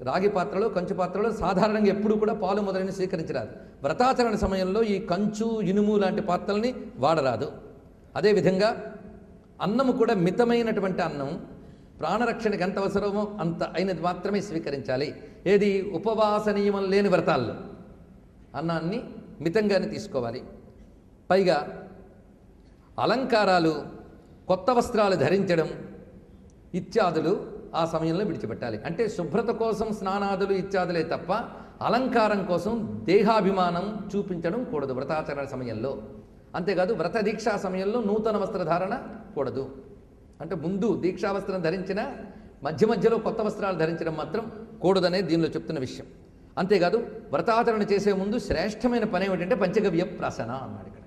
రాగి పాత్రలో కంచు పాత్రలో సాధారణంగా ఎప్పుడు కూడా పాలు మొదలైన స్వీకరించరాదు. వ్రతాచరణ సమయంలో ఈ కంచు ఇనుము లాంటి పాత్రల్ని వాడరాదు. అదేవిధంగా అన్నము కూడా మితమైనటువంటి అన్నం ప్రాణరక్షణకి ఎంత అవసరమో అంత అయినది మాత్రమే స్వీకరించాలి. ఏది ఉపవాస నియమం లేని వ్రతాల్లో అన్నాన్ని మితంగానే తీసుకోవాలి. పైగా అలంకారాలు, కొత్త వస్త్రాలు ధరించడం ఇత్యాదులు ఆ సమయంలో విడిచిపెట్టాలి. అంటే శుభ్రత కోసం స్నానాదులు ఇత్యాదులే తప్ప అలంకారం కోసం దేహాభిమానం చూపించడం కూడదు వ్రతాచరణ సమయంలో. అంతేకాదు వ్రత దీక్షా సమయంలో నూతన వస్త్రధారణ కూడదు. అంటే ముందు దీక్షావస్త్రం ధరించిన మధ్య మధ్యలో కొత్త వస్త్రాలు ధరించడం మాత్రం కూడదనేది దీనిలో చెప్తున్న విషయం. అంతేకాదు వ్రతాచరణ చేసే ముందు శ్రేష్టమైన పని ఏమిటంటే పంచగవ్య ప్రాసన అన్నాడు ఇక్కడ.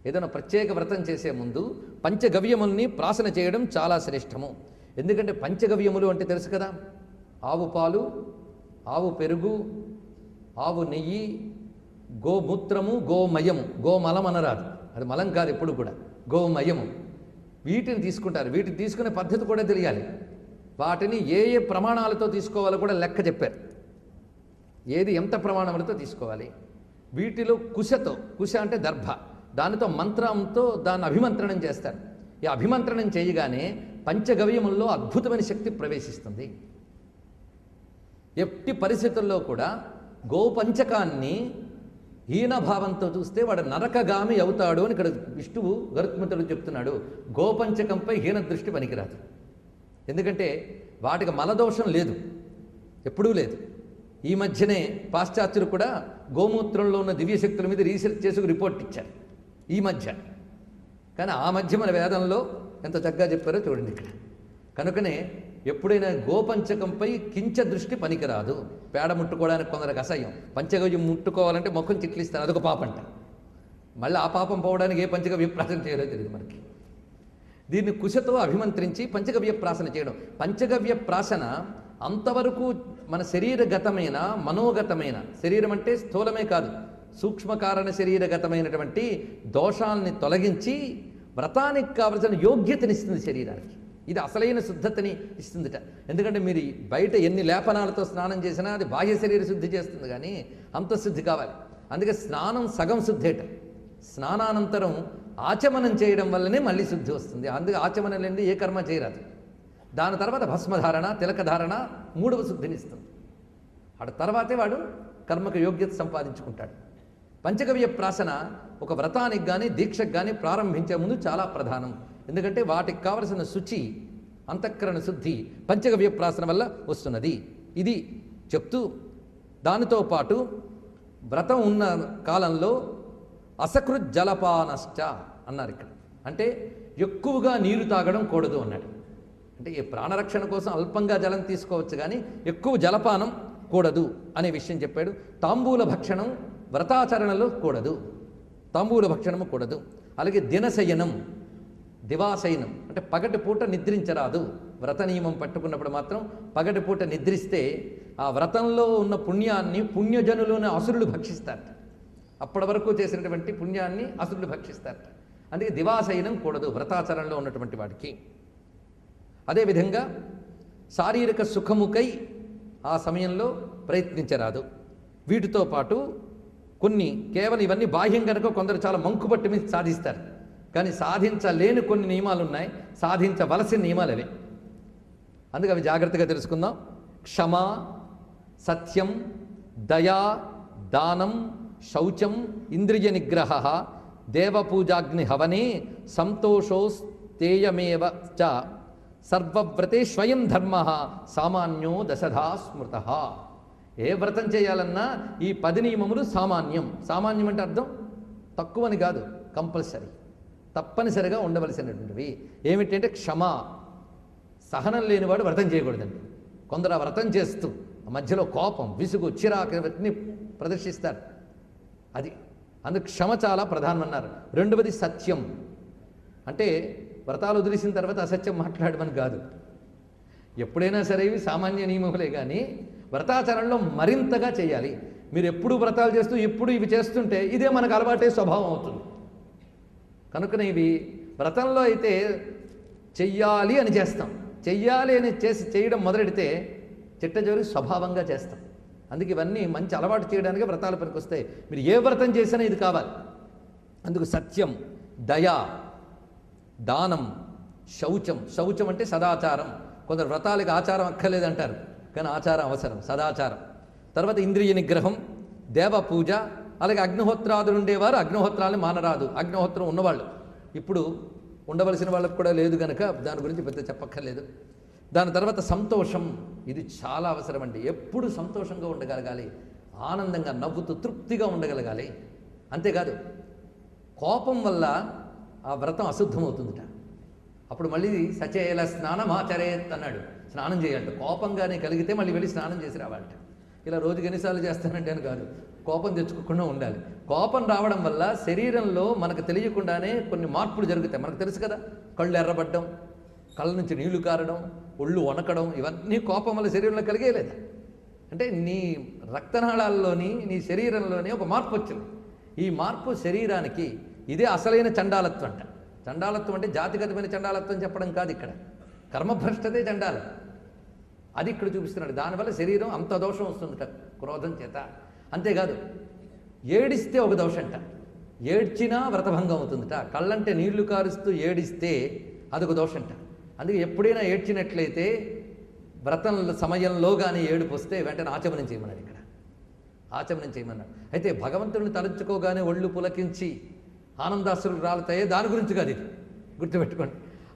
ఏదైనా ప్రత్యేక వ్రతం చేసే ముందు పంచగవ్యముల్ని ప్రాసన చేయడం చాలా శ్రేష్టము. ఎందుకంటే పంచగవ్యములు అంటే తెలుసు కదా, ఆవు పాలు, ఆవు పెరుగు, ఆవు నెయ్యి, గోమూత్రము, గోమయము. గోమలం అనరాదు, అది మలం కాదు ఎప్పుడు కూడా, గోమయము. వీటిని తీసుకుంటారు. వీటిని తీసుకునే పద్ధతి కూడా తెలియాలి. వాటిని ఏ ఏ ప్రమాణాలతో తీసుకోవాలో కూడా లెక్క చెప్పారు. ఏది ఎంత ప్రమాణములతో తీసుకోవాలి. వీటిలో కుశ అంటే దర్భ, దానితో మంత్రంతో దాన్ని అభిమంత్రణం చేస్తారు. ఈ అభిమంత్రణం చేయగానే పంచగవ్యముల్లో అద్భుతమైన శక్తి ప్రవేశిస్తుంది. ఎట్టి పరిస్థితుల్లో కూడా గోపంచకాన్ని హీనభావంతో చూస్తే వాడు నరకగామి అవుతాడు అని ఇక్కడ విష్ణువు గరుత్మంతుడు చెప్తున్నాడు. గోపంచకంపై హీన దృష్టి పనికిరాదు. ఎందుకంటే వాటికి మలదోషం లేదు, ఎప్పుడూ లేదు. ఈ మధ్యనే పాశ్చాత్యులు కూడా గోమూత్రంలో ఉన్న దివ్యశక్తుల మీద రీసెర్చ్ చేసి రిపోర్ట్ ఇచ్చారు ఈ మధ్య. కానీ ఆ మధ్య మన వేదంలో ఎంత చక్కగా చెప్పారో చూడండి ఇక్కడ. కనుకనే ఎప్పుడైనా గోపంచకంపై కించ దృష్టి పనికిరాదు. పేడ ముట్టుకోవడానికి కొందరికి అసహ్యం. పంచగవ్యం ముట్టుకోవాలంటే మొక్కను చిట్లిస్తారు, అదొక పాపంట. మళ్ళీ ఆ పాపం పోవడానికి ఏ పంచగవ్య ప్రాసన చేయాలో తెలియదు మనకి. దీన్ని కుశతో అభిమంత్రించి పంచగవ్య ప్రాసన చేయడం. పంచగవ్య ప్రాసన అంతవరకు మన శరీరగతమైన మనోగతమైన, శరీరం అంటే స్థూలమే కాదు, సూక్ష్మకారణ శరీరగతమైనటువంటి దోషాలని తొలగించి వ్రతానికి కావలసిన యోగ్యతనిస్తుంది శరీరానికి. ఇది అసలైన శుద్ధతని ఇస్తుందిట. ఎందుకంటే మీరు బయట ఎన్ని లేపనాలతో స్నానం చేసినా అది బాహ్య శరీర శుద్ధి చేస్తుంది, కానీ అంతఃశుద్ధి కావాలి. అందుకే స్నానం సగం శుద్ధేట. స్నానానంతరం ఆచమనం చేయడం వల్లనే మళ్ళీ శుద్ధి వస్తుంది. అందుకే ఆచమనం లేని ఏ కర్మ చేయరాదు. దాని తర్వాత భస్మధారణ, తిలకధారణ మూడవ శుద్ధినిస్తుంది. ఆ తర్వాతే వాడు కర్మకు యోగ్యత సంపాదించుకుంటాడు. పంచగవ్య ప్రాసన ఒక వ్రతానికి కానీ దీక్షకు కానీ ప్రారంభించే ముందు చాలా ప్రధానం. ఎందుకంటే వాటికి కావలసిన శుచి, అంతఃకరణ శుద్ధి పంచగవ్య ప్రాసన వల్ల వస్తున్నది. ఇది చెప్తూ దానితో పాటు వ్రతం ఉన్న కాలంలో అసకృత్ జలపానశ్చ అన్నారు ఇక్కడ. అంటే ఎక్కువగా నీరు తాగడం కూడదు అన్నాడు. అంటే ఈ ప్రాణరక్షణ కోసం అల్పంగా జలం తీసుకోవచ్చు, కానీ ఎక్కువ జలపానం కూడదు అనే విషయం చెప్పాడు. తాంబూల భక్షణం వ్రతాచరణలో కూడదు, తాంబూల భక్షణము కూడదు. అలాగే దినశయనం, దివాశయనం అంటే పగటిపూట నిద్రించరాదు. వ్రత నియమం పట్టుకున్నప్పుడు మాత్రం పగటిపూట నిద్రిస్తే ఆ వ్రతంలో ఉన్న పుణ్యాన్ని పుణ్యజనులోని అసురులు భక్షిస్తారట. అప్పటి వరకు చేసినటువంటి పుణ్యాన్ని అసురులు భక్షిస్తారట. అందుకే దివాశయనం కూడదు వ్రతాచరణలో ఉన్నటువంటి వాడికి. అదేవిధంగా శారీరక సుఖముకై ఆ సమయంలో ప్రయత్నించరాదు. వీటితో పాటు కొన్ని కేవలం ఇవన్నీ బాహ్యం కనుక కొందరు చాలా మంకుపట్టి మీద సాధిస్తారు. కానీ సాధించలేని కొన్ని నియమాలు ఉన్నాయి, సాధించవలసిన నియమాలు అవే. అందుకే అవి జాగ్రత్తగా తెలుసుకుందాం. క్షమ, సత్యం, దయా, దానం, శౌచం, ఇంద్రియ నిగ్రహ, దేవపూజాగ్ని హవనే, సంతోషోస్తేయమేవ చ, సర్వవ్రతే స్వయం ధర్మ, సామాన్యో దశధా స్మృత. ఏ వ్రతం చేయాలన్నా ఈ 10 నియమములు సామాన్యం. సామాన్యం అంటే అర్థం తక్కువని కాదు, కంపల్సరీ, తప్పనిసరిగా ఉండవలసినటువంటివి. ఏమిటంటే క్షమ, సహనం లేనివాడు వ్రతం చేయకూడదండి. కొందరు ఆ వ్రతం చేస్తూ మధ్యలో కోపం, విసుగు, చిరాకు ఇవన్నీ ప్రదర్శిస్తారు. అది అందుకు క్షమ చాలా ప్రధానం అన్నారు. రెండవది సత్యం. అంటే వ్రతాలు వదిలేసిన తర్వాత అసత్యం మాట్లాడమని కాదు. ఎప్పుడైనా సరే ఇవి సామాన్య నియమములే, కానీ వ్రతాచరణలో మరింతగా చేయాలి. మీరు ఎప్పుడు వ్రతాలు చేస్తూ ఎప్పుడు ఇవి చేస్తుంటే ఇదే మనకు అలవాటే స్వభావం అవుతుంది. కనుకనే ఇవి వ్రతంలో అయితే చెయ్యాలి అని చేస్తాం, చెయ్యాలి అని చేయడం మొదలెడితే చిట్టజోరి స్వభావంగా చేస్తాం. అందుకే ఇవన్నీ మంచి అలవాటు చేయడానికి వ్రతాలు పనికొస్తాయి. మీరు ఏ వ్రతం చేసినా ఇది కావాలి. అందుకు సత్యం, దయా, దానం, శౌచం. శౌచం అంటే సదాచారం. కొందరు వ్రతాలకి ఆచారం అక్కర్లేదంటారు, కానీ ఆచారం అవసరం, సదాచారం. తర్వాత ఇంద్రియ నిగ్రహం, దేవ పూజ. అలాగే అగ్నిహోత్రాదులు ఉండేవారు అగ్నిహోత్రాలను మానరాదు. అగ్నిహోత్రం ఉన్నవాళ్ళు ఇప్పుడు ఉండవలసిన వాళ్ళకు కూడా లేదు కనుక దాని గురించి పెద్ద చెప్పక్కర్లేదు. దాని తర్వాత సంతోషం, ఇది చాలా అవసరం అండి. ఎప్పుడు సంతోషంగా ఉండగలగాలి, ఆనందంగా నవ్వుతూ తృప్తిగా ఉండగలగాలి. అంతేకాదు కోపం వల్ల ఆ వ్రతం అశుద్ధమవుతుందిట. అప్పుడు మళ్ళీ సచేల స్నానమాచరేత్ అన్నాడు, స్నానం చేయాలంట. కోపంగానే కలిగితే మళ్ళీ వెళ్ళి స్నానం చేసి రావాలంట. ఇలా రోజుకి ఎన్నిసార్లు చేస్తానంటే అని కాదు, కోపం తెచ్చుకోకుండా ఉండాలి. కోపం రావడం వల్ల శరీరంలో మనకు తెలియకుండానే కొన్ని మార్పులు జరుగుతాయి. మనకు తెలుసు కదా, కళ్ళు ఎర్రబడ్డం, కళ్ళ నుంచి నీళ్లు కారడం, ఒళ్ళు వణకడం, ఇవన్నీ కోపం వల్ల శరీరంలో కలిగేలేదా? అంటే నీ రక్తనాళాల్లోని నీ శరీరంలోని ఒక మార్పు వచ్చింది. ఈ మార్పు శరీరానికి ఇదే అసలైన చండాలత్వం అంట. చండాలత్వం అంటే జాతిగతమైన చండాలత్వం చెప్పడం కాదు, ఇక్కడ కర్మభ్రష్టతే చండాలం. అది ఇక్కడ చూపిస్తున్నాడు. దానివల్ల శరీరం అంత దోషం వస్తుందట క్రోధం చేత. అంతేకాదు ఏడిస్తే ఒక దోషంట, ఏడ్చినా వ్రతభంగం అవుతుందట. కళ్ళంటే నీళ్లు కారుస్తూ ఏడిస్తే అదొక దోషంట. అందుకే ఎప్పుడైనా ఏడ్చినట్లయితే వ్రతం సమయంలో కానీ ఏడుపు వస్తే వెంటనే ఆచమనం చేయమన్నాడు. ఇక్కడ ఆచమనం చేయమన్నాడు. అయితే భగవంతుడిని తలుచుకోగానే ఒళ్ళు పులకించి ఆనందాశ్రులు రాలుతాయే, దాని గురించి కాదు ఇది, గుర్తుపెట్టుకోండి.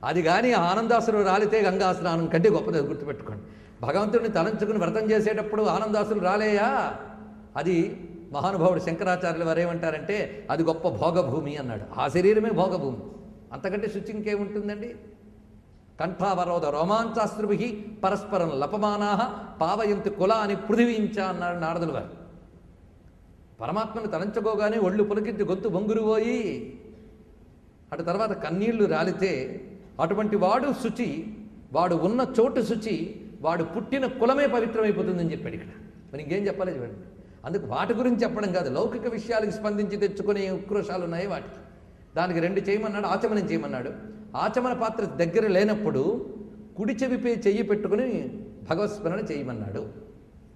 అది కానీ ఆనందాశ్రులు రాలితే గంగా స్నానం కంటే గొప్పది, గుర్తుపెట్టుకోండి. భగవంతుడిని తలంచుకుని వ్రతం చేసేటప్పుడు ఆనందాశ్రులు రాలేయా, అది మహానుభావుడు శంకరాచార్యులు వారు ఏమంటారంటే అది గొప్ప భోగభూమి అన్నాడు. ఆ శరీరమే భోగభూమి, అంతకంటే శుచి ఇంకేముంటుందండి. కంఠావరోధ రోమాంచాస్త్రుభి పరస్పరం లపమానా పావయంతి కుల అని పృథివీంచ అన్నాడు నారదులు వారు. పరమాత్మను తలంచుకోగానే ఒళ్ళు పులకించి గొంతు బొంగురుపోయి అటు తర్వాత కన్నీళ్లు రాలితే అటువంటి వాడు శుచి, వాడు ఉన్న చోటు శుచి, వాడు పుట్టిన కులమే పవిత్రమైపోతుందని చెప్పాడు ఇక్కడ. మరి ఇంకేం చెప్పాలి చూడండి. అందుకు వాటి గురించి చెప్పడం కాదు, లౌకిక విషయాలకు స్పందించి తెచ్చుకునే ఉక్రోషాలు ఉన్నాయి వాటికి. దానికి 2 చేయమన్నాడు, ఆచమనం చేయమన్నాడు. ఆచమన పాత్ర దగ్గర లేనప్పుడు కుడి చెవిపై చెయ్యి పెట్టుకుని భగవత్స్మరణ చేయమన్నాడు.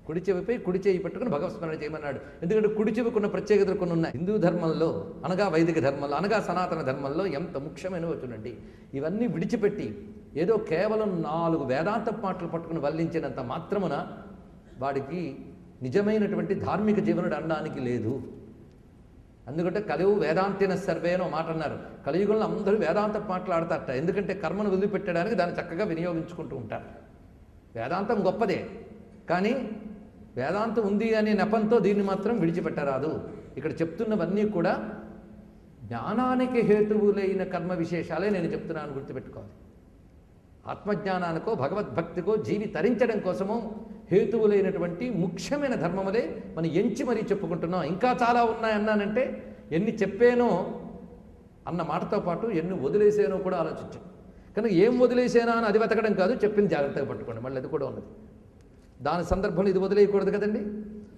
కుడి చెవిపై కుడి చెయ్యి పెట్టుకుని భగవత్స్మరణ చేయమన్నాడు. ఎందుకంటే కుడి చెవికున్న ప్రత్యేకతలు కొన్ని ఉన్నాయి. హిందూ ధర్మంలో అనగా వైదిక ధర్మంలో అనగా సనాతన ధర్మంలో ఎంత ముఖ్యమైనవి చూడండి. ఇవన్నీ విడిచిపెట్టి ఏదో కేవలం 4 వేదాంత మాటలు పట్టుకుని వల్లించినంత మాత్రమున వాడికి నిజమైనటువంటి ధార్మిక జీవనుడు అనడానికి లేదు. ఎందుకంటే కలియుగ వేదాంతిన సర్వేనో మాట అన్నారు. కలియుగంలో అందరూ వేదాంత మాట్లాడతారట. ఎందుకంటే కర్మను వదిలిపెట్టడానికి దాన్ని చక్కగా వినియోగించుకుంటూ ఉంటారు. వేదాంతం గొప్పదే, కానీ వేదాంతం ఉంది అనే నెపంతో దీన్ని మాత్రం విడిచిపెట్టరాదు. ఇక్కడ చెప్తున్నవన్నీ కూడా జ్ఞానానికి హేతువులైన కర్మ విశేషాలే నేను చెప్తున్నాను, గుర్తుపెట్టుకోవాలి. ఆత్మజ్ఞానానికో భగవద్భక్తికో జీవి తరించడం కోసమో హేతువులైనటువంటి ముఖ్యమైన అన్న మాటతో పాటు ఎన్ని వదిలేసానో కూడా ఆలోచించాం. కనుక ఏం వదిలేసానా అని అది వెతకడం కాదు, చెప్పింది జాగ్రత్తగా పట్టుకోండి, మళ్ళీ అది కూడా ఉన్నది. దాని సందర్భంలో ఇది వదిలేయకూడదు కదండి.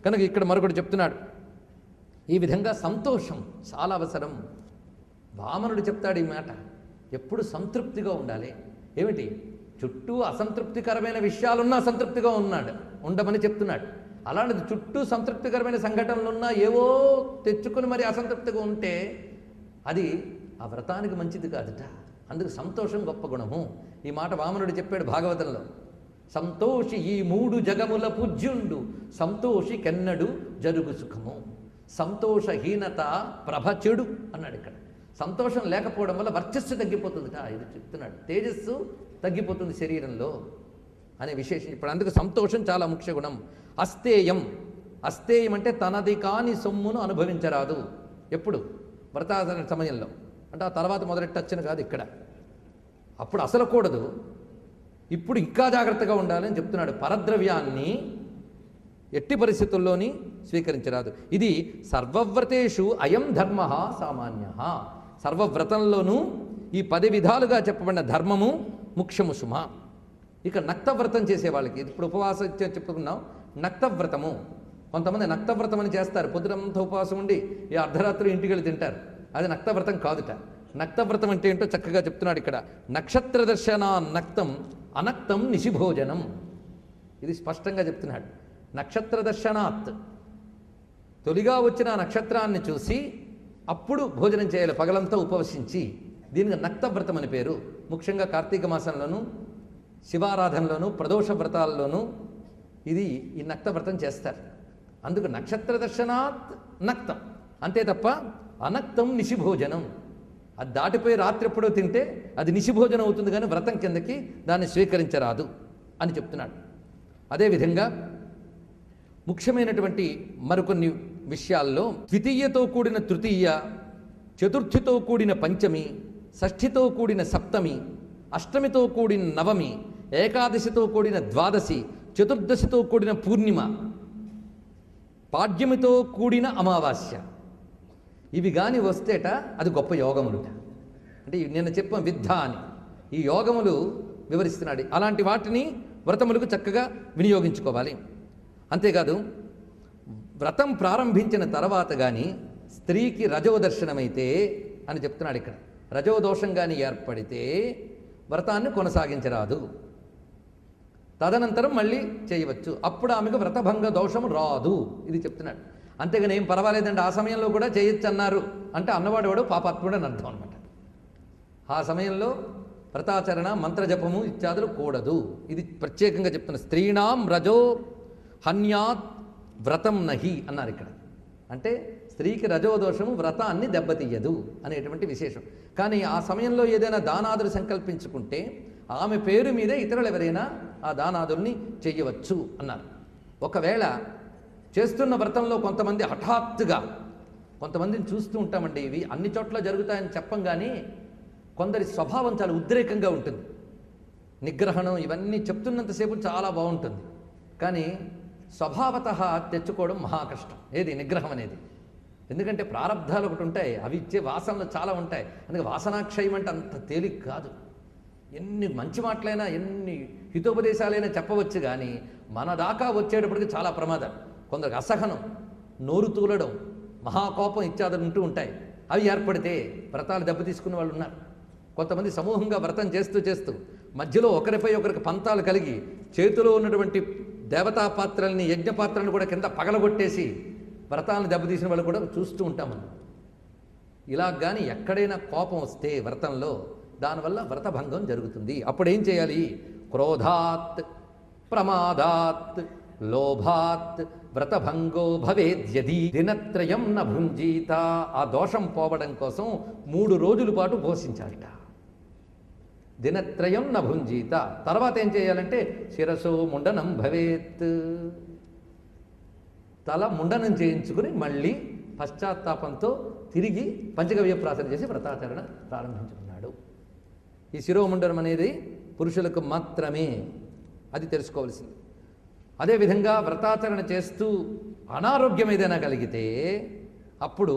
కనుక ఇక్కడ మరొకటి చెప్తున్నాడు, ఈ విధంగా సంతోషం చాలా అవసరం. వామనుడు చెప్తాడు ఈ మాట, ఎప్పుడు సంతృప్తిగా ఉండాలి. ఏమిటి? చుట్టూ అసంతృప్తికరమైన విషయాలున్నా సంతృప్తిగా ఉండమని చెప్తున్నాడు. అలాంటిది చుట్టూ సంతృప్తికరమైన సంఘటనలున్నా ఏవో తెచ్చుకొని మరి అసంతృప్తిగా ఉంటే అది ఆ వ్రతానికి మంచిది కాదుట. అందుకు సంతోషం గొప్ప గుణము. ఈ మాట వామనుడు చెప్పాడు భాగవతంలో. సంతోషి ఈ మూడు జగముల పూజ్యుండు, సంతోషి కెన్నడు జరుగు సుఖము. సంతోషహీనత ప్రభ చెడు అన్నాడు ఇక్కడ. సంతోషం లేకపోవడం వల్ల వర్చస్సు తగ్గిపోతుందిట, ఇది చెప్తున్నాడు. తేజస్సు తగ్గిపోతుంది శరీరంలో అనే విశేషం. ఇప్పుడు అందుకు సంతోషం చాలా ముఖ్య గుణం. అస్తేయం, అస్తేయం అంటే తనది కాని సొమ్మును అనుభవించరాదు. ఎప్పుడు? వ్రతాచరణ సమయంలో. అంటే ఆ తర్వాత మొదలెట్టొచ్చును కాదు ఇక్కడ. అప్పుడు అసలు కూడదు, ఇప్పుడు ఇంకా జాగ్రత్తగా ఉండాలని చెప్తున్నాడు. పరద్రవ్యాన్ని ఎట్టి పరిస్థితుల్లోని స్వీకరించరాదు. ఇది సర్వవ్రతేషు అయం ధర్మ సామాన్య. సర్వవ్రతంలోనూ ఈ 10 విధాలుగా చెప్పబడిన ధర్మము ముఖ్యము సుమ. ఇక నక్తవ్రతం చేసేవాళ్ళకి, ఇప్పుడు ఉపవాసం చెప్పుకున్నాం, నక్తవ్రతము. కొంతమంది నక్తవ్రతం అని చేస్తారు, పొద్దునంతా ఉపవాసం ఉండి ఈ అర్ధరాత్రి ఇంటికి వెళ్ళి తింటారు. అది నక్తవ్రతం కాదుట. నక్తవ్రతం అంటే ఏంటో చక్కగా చెప్తున్నాడు ఇక్కడ. నక్షత్ర దర్శనా నక్తం అనక్తం నిశిభోజనం. ఇది స్పష్టంగా చెప్తున్నాడు. నక్షత్ర దర్శనాత్, తొలిగా వచ్చిన నక్షత్రాన్ని చూసి అప్పుడు భోజనం చేయాలి, పగలంతా ఉపవసించి. దీనికి నక్తవ్రతం అని పేరు. ముఖ్యంగా కార్తీక మాసంలోనూ శివారాధనలోనూ ప్రదోష వ్రతాల్లోనూ ఇది ఈ నక్తవ్రతం చేస్తారు. అందుకు నక్షత్ర దర్శనాత్ నక్తం, అంతే తప్ప అనక్తం నిశిభోజనం. అది దాటిపోయి రాత్రి ఎప్పుడో తింటే అది నిశిభోజనం అవుతుంది, కానీ వ్రతం కిందకి దాన్ని స్వీకరించరాదు అని చెప్తున్నాడు. అదేవిధంగా ముఖ్యమైనటువంటి మరికొన్ని విషయాల్లో ద్వితీయతో కూడిన తృతీయ, చతుర్థితో కూడిన పంచమి, షష్ఠితో కూడిన సప్తమి, అష్టమితో కూడిన నవమి, ఏకాదశితో కూడిన ద్వాదశి, చతుర్దశితో కూడిన పూర్ణిమ, పాడ్యమితో కూడిన అమావాస్య, ఇవి కానీ వస్తేట అది గొప్ప యోగములుట. అంటే నిన్న చెప్పాం విద్ధ అని, ఈ యోగములు వివరిస్తున్నాడు. అలాంటి వాటిని వ్రతములకు చక్కగా వినియోగించుకోవాలి. అంతేకాదు వ్రతం ప్రారంభించిన తర్వాత కానీ స్త్రీకి రజోదర్శనమైతే అని చెప్తున్నాడు ఇక్కడ. రజోదోషం కానీ ఏర్పడితే వ్రతాన్ని కొనసాగించరాదు, తదనంతరం మళ్ళీ చేయవచ్చు. అప్పుడు ఆమెకు వ్రతభంగ దోషం రాదు, ఇది చెప్తున్నాడు. అంతేగాని ఏం పర్వాలేదండి ఆ సమయంలో కూడా చేయొచ్చు అన్నారు అంటే అన్నవాడు పాపాత్ముడు అని అర్థం అనమాట. ఆ సమయంలో వ్రతాచరణ మంత్రజపము ఇత్యాదులు కూడదు, ఇది ప్రత్యేకంగా చెప్తున్న. స్త్రీణాం రజో హన్యాత్ వ్రతం నహి అన్నారు ఇక్కడ. అంటే స్త్రీకి రజోదోషము వ్రతాన్ని దెబ్బతీయదు అనేటువంటి విశేషం. కానీ ఆ సమయంలో ఏదైనా దానాదులు సంకల్పించుకుంటే ఆమె పేరు మీదే ఇతరులు ఎవరైనా ఆ దానాదుల్ని చెయ్యవచ్చు అన్నారు. ఒకవేళ చేస్తున్న వ్రతంలో కొంతమంది హఠాత్తుగా, కొంతమందిని చూస్తూ ఉంటామండి, ఇవి అన్ని చోట్ల జరుగుతాయని చెప్పం, కానీ కొందరి స్వభావం చాలా ఉద్రేకంగా ఉంటుంది. నిగ్రహణం ఇవన్నీ చెప్తున్నంతసేపు చాలా బాగుంటుంది, కానీ స్వభావత తెచ్చుకోవడం మహా కష్టం. ఏది నిగ్రహం అనేది. ఎందుకంటే ప్రారంధాలు ఒకటి ఉంటాయి, అవి ఇచ్చే వాసనలు చాలా ఉంటాయి. అందుకే వాసనాక్షయం అంటే అంత తేలిక కాదు. ఎన్ని మంచి మాటలైనా ఎన్ని హితోపదేశాలైనా చెప్పవచ్చు, కానీ మన దాకా వచ్చేటప్పటికి చాలా ప్రమాదం. కొందరికి అసహనం, నోరు తూలడం, మహాకోపం ఇత్యాదులు ఉంటూ ఉంటాయి. అవి ఏర్పడితే వ్రతాలు దెబ్బతీసుకునే వాళ్ళు ఉన్నారు. కొంతమంది సమూహంగా వ్రతం చేస్తూ చేస్తూ మధ్యలో ఒకరిపై ఒకరికి పంతాలు కలిగి చేతిలో ఉన్నటువంటి దేవతా పాత్రల్ని, యజ్ఞ పాత్రలను కూడా కింద పగలగొట్టేసి వ్రతాలను దెబ్బతీసిన వాళ్ళు కూడా చూస్తూ ఉంటాం మనం. ఇలా కానీ ఎక్కడైనా కోపం వస్తే వ్రతంలో దానివల్ల వ్రతభంగం జరుగుతుంది. అప్పుడేం చేయాలి? క్రోధాత్, ప్రమాదాత్, లోభాత్ వ్రతభంగో భవేద్యది దినత్రయం న భుంజీత. ఆ దోషం పోవడం కోసం 3 రోజుల పాటు పోషించాలిట. దినత్రయం న భుంజీత. తర్వాత ఏం చేయాలంటే శిరసో ముండనం భవేత్. తల ముండనం చేయించుకుని మళ్ళీ పశ్చాత్తాపంతో తిరిగి పంచగవ్య ప్రాసన చేసి వ్రతాచరణ ప్రారంభించుకున్నాడు. ఈ శిరోముండనం అనేది పురుషులకు మాత్రమే, అది తెలుసుకోవాల్సింది. అదేవిధంగా వ్రతాచరణ చేస్తూ అనారోగ్యం ఏదైనా కలిగితే అప్పుడు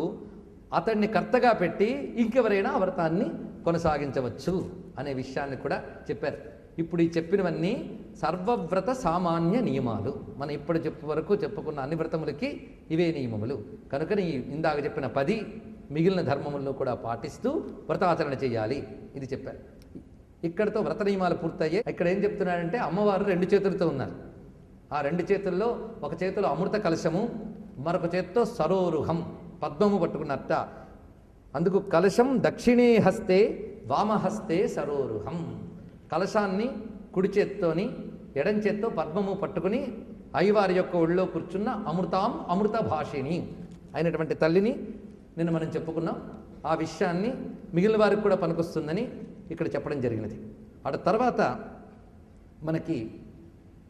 అతన్ని కర్తగా పెట్టి ఇంకెవరైనా ఆ వ్రతాన్ని కొనసాగించవచ్చు అనే విషయాన్ని కూడా చెప్పారు. ఇప్పుడు ఈ చెప్పినవన్నీ సర్వవ్రత సామాన్య నియమాలు. మనం ఇప్పుడు వరకు చెప్పుకున్న అన్ని వ్రతములకి ఇవే నియమములు. కనుకని ఇందాక చెప్పిన 10 మిగిలిన ధర్మములను కూడా పాటిస్తూ వ్రతాచరణ చేయాలి ఇది చెప్పారు. ఇక్కడతో వ్రత నియమాలు పూర్తయ్యాయి. ఇక్కడ ఏం చెప్తున్నాడంటే అమ్మవారు 2 చేతులతో ఉన్నారు. ఆ 2 చేతుల్లో ఒక చేతిలో అమృత కలశము, మరొక చేతితో సరోరుహం పద్మము పట్టుకున్నట్ట. అందుకు కలశం దక్షిణే హస్తే వామహస్తే సరోరుహం. కలశాన్ని కుడి చేత్తోని ఎడం చేత్తో పద్మము పట్టుకుని అయ్యవారి యొక్క ఒళ్ళో కూర్చున్న అమృత భాషిణి అయినటువంటి తల్లిని నిన్న మనం చెప్పుకున్నాం. ఆ విషయాన్ని మిగిలిన వారికి కూడా పనికొస్తుందని ఇక్కడ చెప్పడం జరిగినది. ఆ తర్వాత మనకి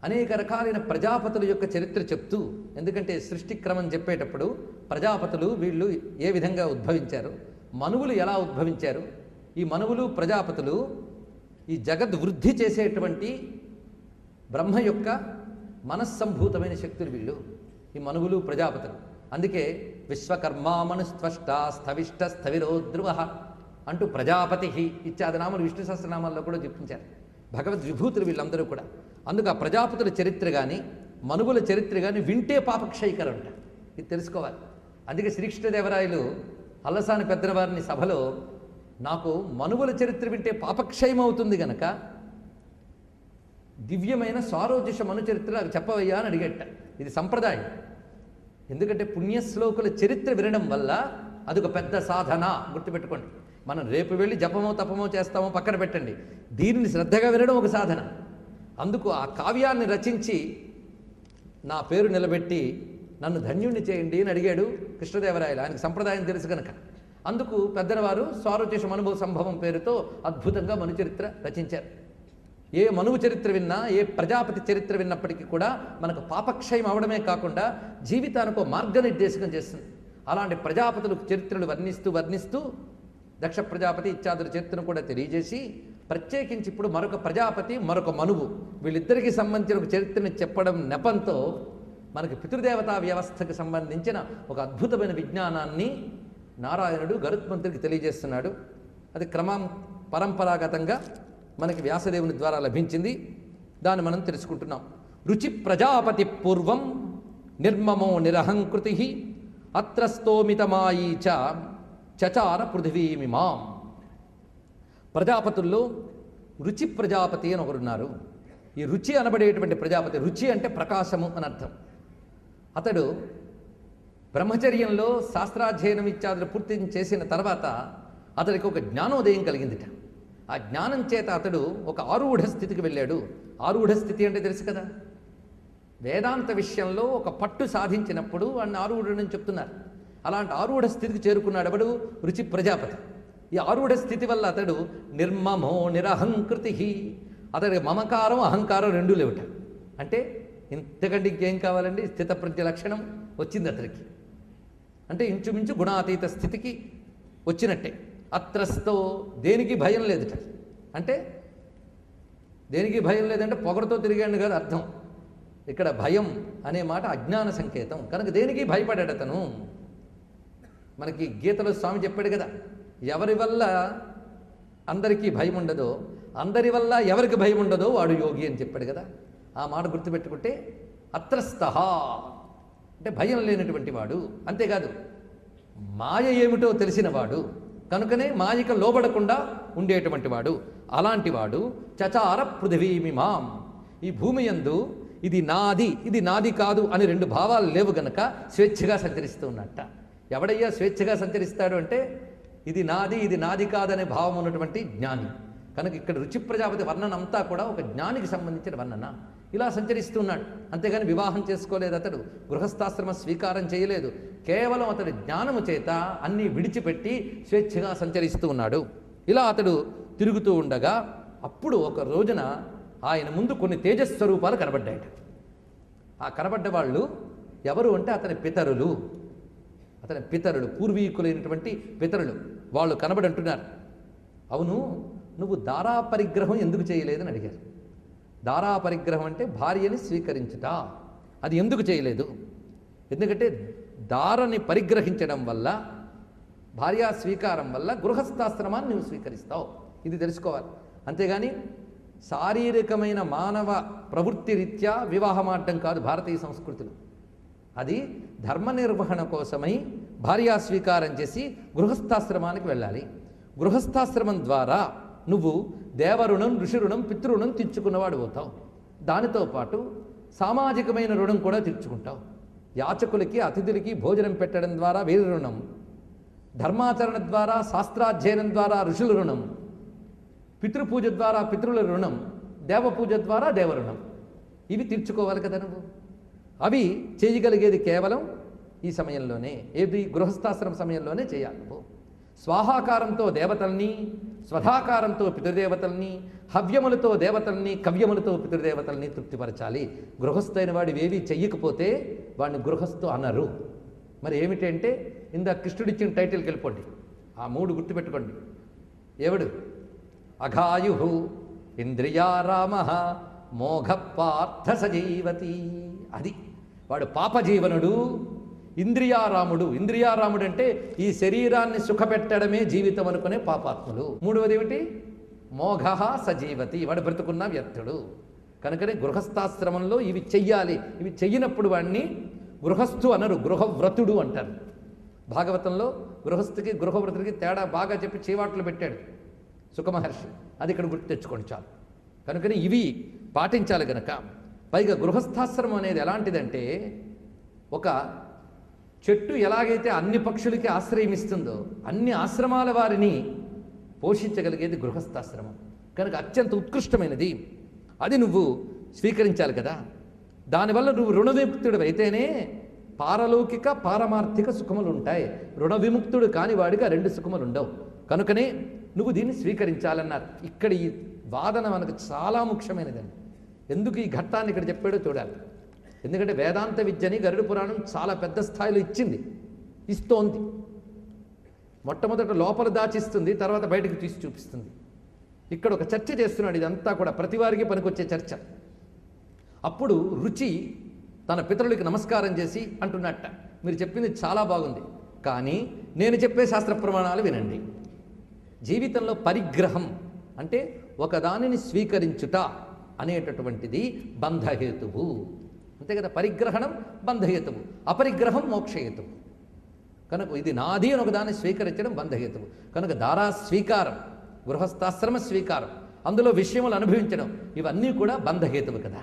అనేక రకాలైన ప్రజాపతుల యొక్క చరిత్ర చెప్తూ, ఎందుకంటే సృష్టి క్రమం చెప్పేటప్పుడు ప్రజాపతులు వీళ్ళు ఏ విధంగా ఉద్భవించారు, మనువులు ఎలా ఉద్భవించారు, ఈ మనువులు ప్రజాపతులు ఈ జగద్ వృద్ధి చేసేటువంటి బ్రహ్మ యొక్క మనస్సంభూతమైన శక్తులు వీళ్ళు, ఈ మనువులు ప్రజాపతులు. అందుకే విశ్వకర్మామనుస్త్వష్ట స్థవిష్ట స్థవిరో ధ్రువ అంటూ ప్రజాపతి ఇత్యాది నామాలు విష్ణు సహస్రనామాల్లో కూడా చెప్పించారు. భగవద్విభూతులు వీళ్ళందరూ కూడా. అందుకు ఆ ప్రజాపతుల చరిత్ర కానీ మనువుల చరిత్ర కానీ వింటే పాపక్షయకరం అంట. ఇది తెలుసుకోవాలి. అందుకే శ్రీకృష్ణదేవరాయలు అల్లసాని పెద్దవారిని సభలో నాకు మనువుల చరిత్ర వింటే పాపక్షయం అవుతుంది గనక దివ్యమైన సారోజష మను చరిత్ర నాకు చెప్పవయ్యా అని అడిగేట. ఇది సంప్రదాయం. ఎందుకంటే పుణ్యశ్లోకుల చరిత్ర వినడం వల్ల అదొక పెద్ద సాధన. గుర్తుపెట్టుకోండి. మనం రేపు వెళ్ళి జపమో తపమో చేస్తామో పక్కన పెట్టండి, దీనిని శ్రద్ధగా వినడం ఒక సాధన. అందుకు ఆ కావ్యాన్ని రచించి నా పేరు నిలబెట్టి నన్ను ధన్యుణ్ణి చేయండి అని అడిగాడు కృష్ణదేవరాయలు. ఆయనకు సంప్రదాయం తెలుసు కనుక. అందుకు పెద్దలవారు స్వారోచేష అనుభవ సంభవం పేరుతో అద్భుతంగా మను చరిత్ర రచించారు. ఏ మనువు చరిత్ర విన్నా, ఏ ప్రజాపతి చరిత్ర విన్నప్పటికీ కూడా మనకు పాపక్షయం అవడమే కాకుండా జీవితానికి మార్గనిర్దేశకం చేస్తుంది. అలాంటి ప్రజాపతుల చరిత్రలు వర్ణిస్తూ దక్ష ప్రజాపతి ఇత్యాదుల చరిత్రను కూడా తెలియజేసి, ప్రత్యేకించి ఇప్పుడు మరొక ప్రజాపతి మరొక మనువు వీళ్ళిద్దరికీ సంబంధించిన ఒక చరిత్రని చెప్పడం నెపంతో మనకి పితృదేవతా వ్యవస్థకు సంబంధించిన ఒక అద్భుతమైన విజ్ఞానాన్ని నారాయణుడు గరుత్మంతుడికి తెలియజేస్తున్నాడు. అది పరంపరాగతంగా మనకి వ్యాసదేవుని ద్వారా లభించింది. దాన్ని మనం తెలుసుకుంటున్నాం. రుచి ప్రజాపతి పూర్వం నిర్మమో నిరహంకృతి అత్ర స్తోమితమాయీ చచార పృథివీమిమాం. ప్రజాపతుల్లో రుచి ప్రజాపతి అని ఒకరున్నారు. ఈ రుచి అనబడేటువంటి ప్రజాపతి, రుచి అంటే ప్రకాశము అని అర్థం. అతడు బ్రహ్మచర్యంలో శాస్త్రాధ్యయనం ఇత్యాదులు పూర్తి చేసిన తర్వాత అతడికి ఒక జ్ఞానోదయం కలిగిందిట. ఆ జ్ఞానం చేత అతడు ఒక ఆరూఢ స్థితికి వెళ్ళాడు. ఆరూఢ స్థితి అంటే తెలుసు కదా, వేదాంత విషయంలో ఒక పట్టు సాధించినప్పుడు వాడిని ఆరూఢుడని చెప్తున్నారు. అలాంటి ఆరూఢ స్థితికి చేరుకున్నాడు ఎవడు? రుచి ప్రజాపతి. ఈ ఆరూఢ స్థితి వల్ల అతడు నిర్మమో నిరహంకృతి. అతడికి మమకారం అహంకారం రెండూ లేవుట. అంటే ఇంతకంటే ఇంకేం కావాలండి? స్థితప్రజ్ఞ లక్షణం వచ్చింది అతడికి. అంటే ఇంచుమించు గుణాతీత స్థితికి వచ్చినట్టే. అత్రస్తో దేనికి భయం లేదుట. అంటే దేనికి భయం లేదంటే పొగరుతో తిరిగాడు కాదు అర్థం. ఇక్కడ భయం అనే మాట అజ్ఞాన సంకేతం. కనుక దేనికి భయపడాడు అతను. మనకి గీతలో స్వామి చెప్పాడు కదా, ఎవరి వల్ల అందరికీ భయం ఉండదో, అందరి వల్ల ఎవరికి భయం ఉండదో వాడు యోగి అని చెప్పాడు కదా. ఆ మాట గుర్తుపెట్టుకుంటే అత్రస్థః అంటే భయం లేనటువంటి వాడు. అంతేకాదు మాయ ఏమిటో తెలిసినవాడు, కనుకనే మాయక లోబడకుండా ఉండేటువంటి వాడు. అలాంటి వాడు చచార పృథివీమిమాం. ఈ భూమి యందు ఇది నాది ఇది నాది కాదు అని రెండు భావాలు లేవు గనక స్వేచ్ఛగా సంచరిస్తూ ఉన్నట్ట. ఎవడయ్యా స్వేచ్ఛగా సంచరిస్తాడు అంటే ఇది నాది ఇది నాది కాదనే భావం ఉన్నటువంటి జ్ఞాని. కనుక ఇక్కడ రుచి ప్రజాపతి వర్ణన అంతా కూడా ఒక జ్ఞానికి సంబంధించిన వర్ణన. ఇలా సంచరిస్తున్నాడు. అంతేగాని వివాహం చేసుకోలేదు అతడు, గృహస్థాశ్రమ స్వీకారం చేయలేదు. కేవలం అతడు జ్ఞానము చేత అన్నీ విడిచిపెట్టి స్వేచ్ఛగా సంచరిస్తూ ఉన్నాడు. ఇలా అతడు తిరుగుతూ ఉండగా అప్పుడు ఒక రోజున ఆయన ముందు కొన్ని తేజస్వరూపాలు కనబడ్డాయట. ఆ కనబడ్డ వాళ్ళు ఎవరు అంటే అతని పితరులు పూర్వీకులైనటువంటి పితరులు. వాళ్ళు కనబడి అంటున్నారు, అవును నువ్వు దారా పరిగ్రహం ఎందుకు చేయలేదని అడిగారు. దారా పరిగ్రహం అంటే భార్యని స్వీకరించుట. అది ఎందుకు చేయలేదు? ఎందుకంటే దారని పరిగ్రహించడం వల్ల భార్యా స్వీకారం వల్ల గృహస్థాశ్రమాన్ని నువ్వు స్వీకరిస్తావు. ఇది తెలుసుకోవాలి. అంతేగాని శారీరకమైన మానవ ప్రవృత్తి రీత్యా వివాహమాడడం కాదు భారతీయ సంస్కృతిలో. అది ధర్మ నిర్వహణ కోసమై భార్యా స్వీకారం చేసి గృహస్థాశ్రమానికి వెళ్ళాలి. గృహస్థాశ్రమం ద్వారా నువ్వు దేవరుణం, ఋషి రుణం, పితృరుణం తీర్చుకున్నవాడు అవుతావు. దానితో పాటు సామాజికమైన రుణం కూడా తీర్చుకుంటావు. యాచకులకి, అతిథులకి భోజనం పెట్టడం ద్వారా వీరి రుణం, ధర్మాచరణ ద్వారా, శాస్త్రాధ్యయనం ద్వారా ఋషుల రుణం, పితృపూజ ద్వారా పితృల రుణం, దేవపూజ ద్వారా దేవరుణం. ఇవి తీర్చుకోవాలి కదా నువ్వు. అవి చేయగలిగేది కేవలం ఈ సమయంలోనే, ఏది గృహస్థాశ్రమ సమయంలోనే చేయాలి నువ్వు. స్వాహాకారంతో దేవతల్ని, స్వధాకారంతో పితృదేవతల్ని, హవ్యములతో దేవతల్ని, కవ్యములతో పితృదేవతల్ని తృప్తిపరచాలి. గృహస్థైన వాడు ఇవేవి చెయ్యకపోతే వాడిని గృహస్థు అనరు. మరి ఏమిటంటే ఇందా కృష్ణుడిచ్చిన టైటిల్కి వెళ్ళిపోండి. ఆ 3 గుర్తుపెట్టుకోండి. ఎవడు? అఘాయు ఇంద్రియారామ మోఘ పార్థ సజీవతి. అది వాడు పాపజీవనుడు, ఇంద్రియారాముడు. ఇంద్రియారాముడు అంటే ఈ శరీరాన్ని సుఖపెట్టడమే జీవితం అనుకునే పాపాత్ములు. 3వది ఏమిటి? మోఘ సజీవతి, వాడు బ్రతుకున్న వ్యర్థుడు. కనుకనే గృహస్థాశ్రమంలో ఇవి చెయ్యాలి. ఇవి చెయ్యినప్పుడు వాడిని గృహస్థు అనరు, గృహవ్రతుడు అంటారు. భాగవతంలో గృహస్థుకి గృహవ్రతుడికి తేడా బాగా చెప్పి చీవాట్లు పెట్టాడు సుఖమహర్షి. అది ఇక్కడ గుర్తు తెచ్చుకోండి చాలు. కనుకనే ఇవి పాటించాలి గనక. పైగా గృహస్థాశ్రమం అనేది ఎలాంటిదంటే, ఒక చెట్టు ఎలాగైతే అన్ని పక్షులకి ఆశ్రయం ఇస్తుందో అన్ని ఆశ్రమాల వారిని పోషించగలిగేది గృహస్థాశ్రమం. కనుక అత్యంత ఉత్కృష్టమైనది. అది నువ్వు స్వీకరించాలి కదా. దానివల్ల నువ్వు రుణ విముక్తుడు అయితేనే పారలౌకిక పారమార్థిక సుఖములు ఉంటాయి. రుణ విముక్తుడు కాని వాడికి ఆ 2 సుఖములు ఉండవు. కనుకనే నువ్వు దీన్ని స్వీకరించాలన్నారు. ఇక్కడ ఈ వాదన మనకు చాలా ముఖ్యమైనదండి. ఎందుకు ఈ ఘట్టాన్ని ఇక్కడ చెప్పాడో చూడాలి. ఎందుకంటే వేదాంత విద్యని గరుడ పురాణం చాలా పెద్ద స్థాయిలో ఇస్తోంది. మొట్టమొదట లోపల దాచిస్తుంది, తర్వాత బయటకు తీసి చూపిస్తుంది. ఇక్కడ ఒక చర్చ చేస్తున్నాడు. ఇదంతా కూడా ప్రతి వారికి పనికొచ్చే చర్చ. అప్పుడు రుచి తన పితరులకి నమస్కారం చేసి అంటున్నట్ట, మీరు చెప్పింది చాలా బాగుంది, కానీ నేను చెప్పే శాస్త్ర ప్రమాణాలు వినండి. జీవితంలో పరిగ్రహం అంటే ఒకదానిని స్వీకరించుట అనేటటువంటిది బంధహేతువు. అంతే కదా. పరిగ్రహణం బంధహేతువు, అపరిగ్రహం మోక్షహేతువు. కనుక ఇది నాది అని ఒకదాన్ని స్వీకరించడం బంధహేతువు. కనుక దారా స్వీకారం, గృహస్థాశ్రమ స్వీకారం, అందులో విషయములు అనుభవించడం, ఇవన్నీ కూడా బంధహేతువు కదా.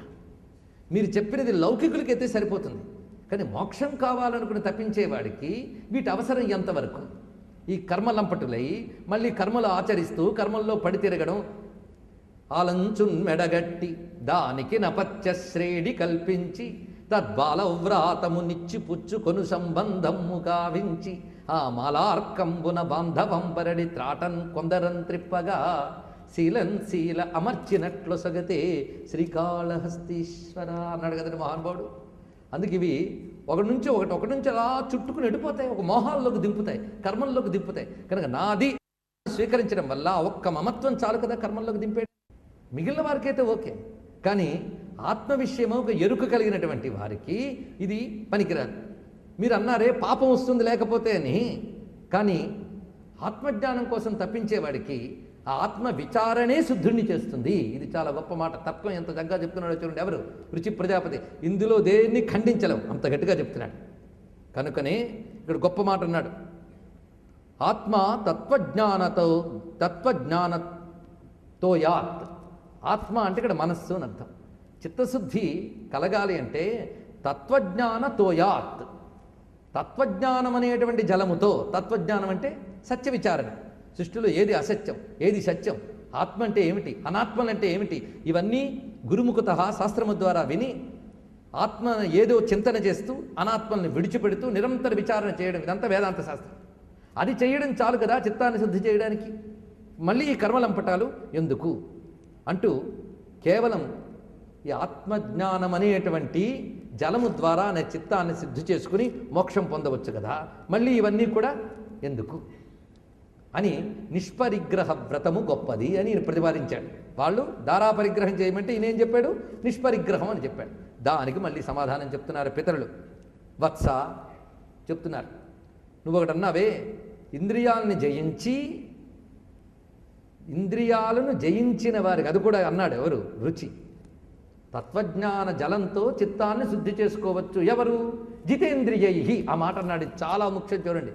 మీరు చెప్పినది లౌకికులకైతే సరిపోతుంది, కానీ మోక్షం కావాలనుకుని తప్పించేవాడికి వీటి అవసరం ఎంతవరకు? ఈ కర్మలంపటులై మళ్ళీ కర్మలు ఆచరిస్తూ కర్మల్లో పడి తిరగడం, ఆలంచున్ మెడగట్టి దానికి నపత్య శ్రేణి కల్పించి తద్బాలవ్రాతము నిచ్చి పుచ్చుకొను సంబంధము కావించి ఆ మాలార్కంబున బాంధవంపరడి త్రాటన్ కొందరం త్రిప్పగా శీలన్ శీల అమర్చినట్లు సగతే శ్రీకాళహస్తీశ్వర అన్నాడు కదండి మహానుభావుడు. అందుకు ఇవి ఒకటి నుంచి అలా చుట్టుకుని వెళ్ళిపోతాయి, ఒక మోహాల్లోకి దింపుతాయి, కర్మల్లోకి దింపుతాయి. కనుక నాది స్వీకరించడం వల్ల ఒక్క మమత్వం చాలు కదా కర్మల్లోకి దింపే. మిగిలిన వారికైతే ఓకే, కానీ ఆత్మ విషయము ఒక ఎరుక కలిగినటువంటి వారికి ఇది పనికిరాదు. మీరు అన్నారే పాపం వస్తుంది లేకపోతే అని, కానీ ఆత్మజ్ఞానం కోసం తప్పించేవాడికి ఆ ఆత్మ విచారణే శుద్ధుణ్ణి చేస్తుంది. ఇది చాలా గొప్ప మాట. తత్వం ఎంత చక్కగా చెప్తున్నాడో చూడండి. ఎవరు? రుచి ప్రజాపతి. ఇందులో దేన్ని ఖండించలేం, అంత గట్టిగా చెప్తున్నాడు. కనుకనే ఇక్కడ గొప్ప మాట అన్నాడు. ఆత్మ తత్వజ్ఞానతో యాత్. ఆత్మ అంటే ఇక్కడ మనస్సు అని అర్థం. చిత్తశుద్ధి కలగాలి అంటే తత్వజ్ఞానతో యాత్. తత్వజ్ఞానం అనేటువంటి జలముతో, తత్వజ్ఞానం అంటే సత్య విచారణ. సృష్టిలో ఏది అసత్యం, ఏది సత్యం, ఆత్మ అంటే ఏమిటి, అనాత్మలు అంటే ఏమిటి, ఇవన్నీ గురుముఖత శాస్త్రము ద్వారా విని ఆత్మ ఏదో చింతన చేస్తూ అనాత్మల్ని విడిచిపెడుతూ నిరంతర విచారణ చేయడం, ఇదంతా వేదాంత శాస్త్రం. అది చేయడం చాలు కదా చిత్తాన్ని శుద్ధి చేయడానికి. మళ్ళీ ఈ కర్మలంపటాలు ఎందుకు అంటూ కేవలం ఈ ఆత్మజ్ఞానం అనేటువంటి జలము ద్వారా నా చిత్తాన్ని సిద్ధి చేసుకుని మోక్షం పొందవచ్చు కదా, మళ్ళీ ఇవన్నీ కూడా ఎందుకు అని నిష్పరిగ్రహ వ్రతము గొప్పది అని ప్రతిపాదించాడు. వాళ్ళు దారా పరిగ్రహం చేయమంటే ఈయనేం చెప్పాడు? నిష్పరిగ్రహం అని చెప్పాడు. దానికి మళ్ళీ సమాధానం చెప్తున్నారు పితరులు. వత్స చెప్తున్నారు, నువ్వు ఒకటి అన్నావే, ఇంద్రియాలను జయించి, ఇంద్రియాలను జయించిన వారికి, అది కూడా అన్నాడు ఎవరు? రుచి. తత్వజ్ఞాన జలంతో చిత్తాన్ని శుద్ధి చేసుకోవచ్చు ఎవరు? జితేంద్రియై. ఆ మాట అన్నాడు, చాలా ముఖ్యం. చూడండి,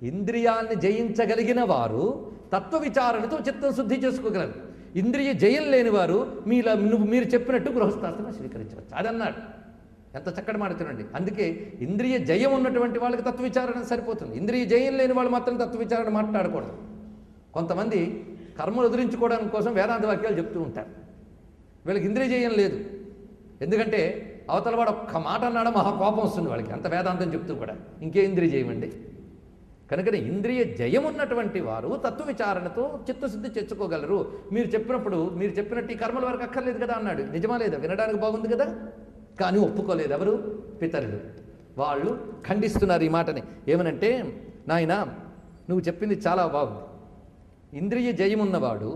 ఇంద్రియాల్ని జయించగలిగిన వారు తత్వ విచారణతో చిత్తం శుద్ధి చేసుకోగలరు. ఇంద్రియ జయం లేని వారు మీరు చెప్పినట్టు గృహస్థాశ్రమం స్వీకరించవచ్చు. అది అన్నాడు. ఎంత చక్కటి మాట చూడండి. అందుకే ఇంద్రియ జయం ఉన్నటువంటి వాళ్ళకి తత్వ విచారణ సరిపోతుంది. ఇంద్రియ జయం లేని వాళ్ళు మాత్రం తత్వ విచారణ మాట్లాడకూడదు. కొంతమంది కర్మలు వదిలించుకోవడానికి కోసం వేదాంత వాక్యాలు చెప్తూ ఉంటారు. వీళ్ళకి ఇంద్రియ జయం లేదు. ఎందుకంటే అవతల వాడు ఒక్క మాట అన్నాడో మహా కోపం వస్తుంది వాళ్ళకి, అంత వేదాంతం చెప్తూ కూడా. ఇంకే ఇంద్రియ జయం అండి. కనుకనే ఇంద్రియ జయం ఉన్నటువంటి వారు తత్వ విచారణతో చిత్తశుద్ధి తెచ్చుకోగలరు. మీరు చెప్పినప్పుడు, మీరు చెప్పినట్టు ఈ కర్మల వరకు అక్కర్లేదు కదా అన్నాడు. నిజమా లేదా? వినడానికి బాగుంది కదా, కానీ ఒప్పుకోలేదు ఎవరు? పితరులు. వాళ్ళు ఖండిస్తున్నారు ఈ మాటని. ఏమనంటే, నాయనా నువ్వు చెప్పింది చాలా బాగుంది. ఇంద్రియ జయం ఉన్నవాడు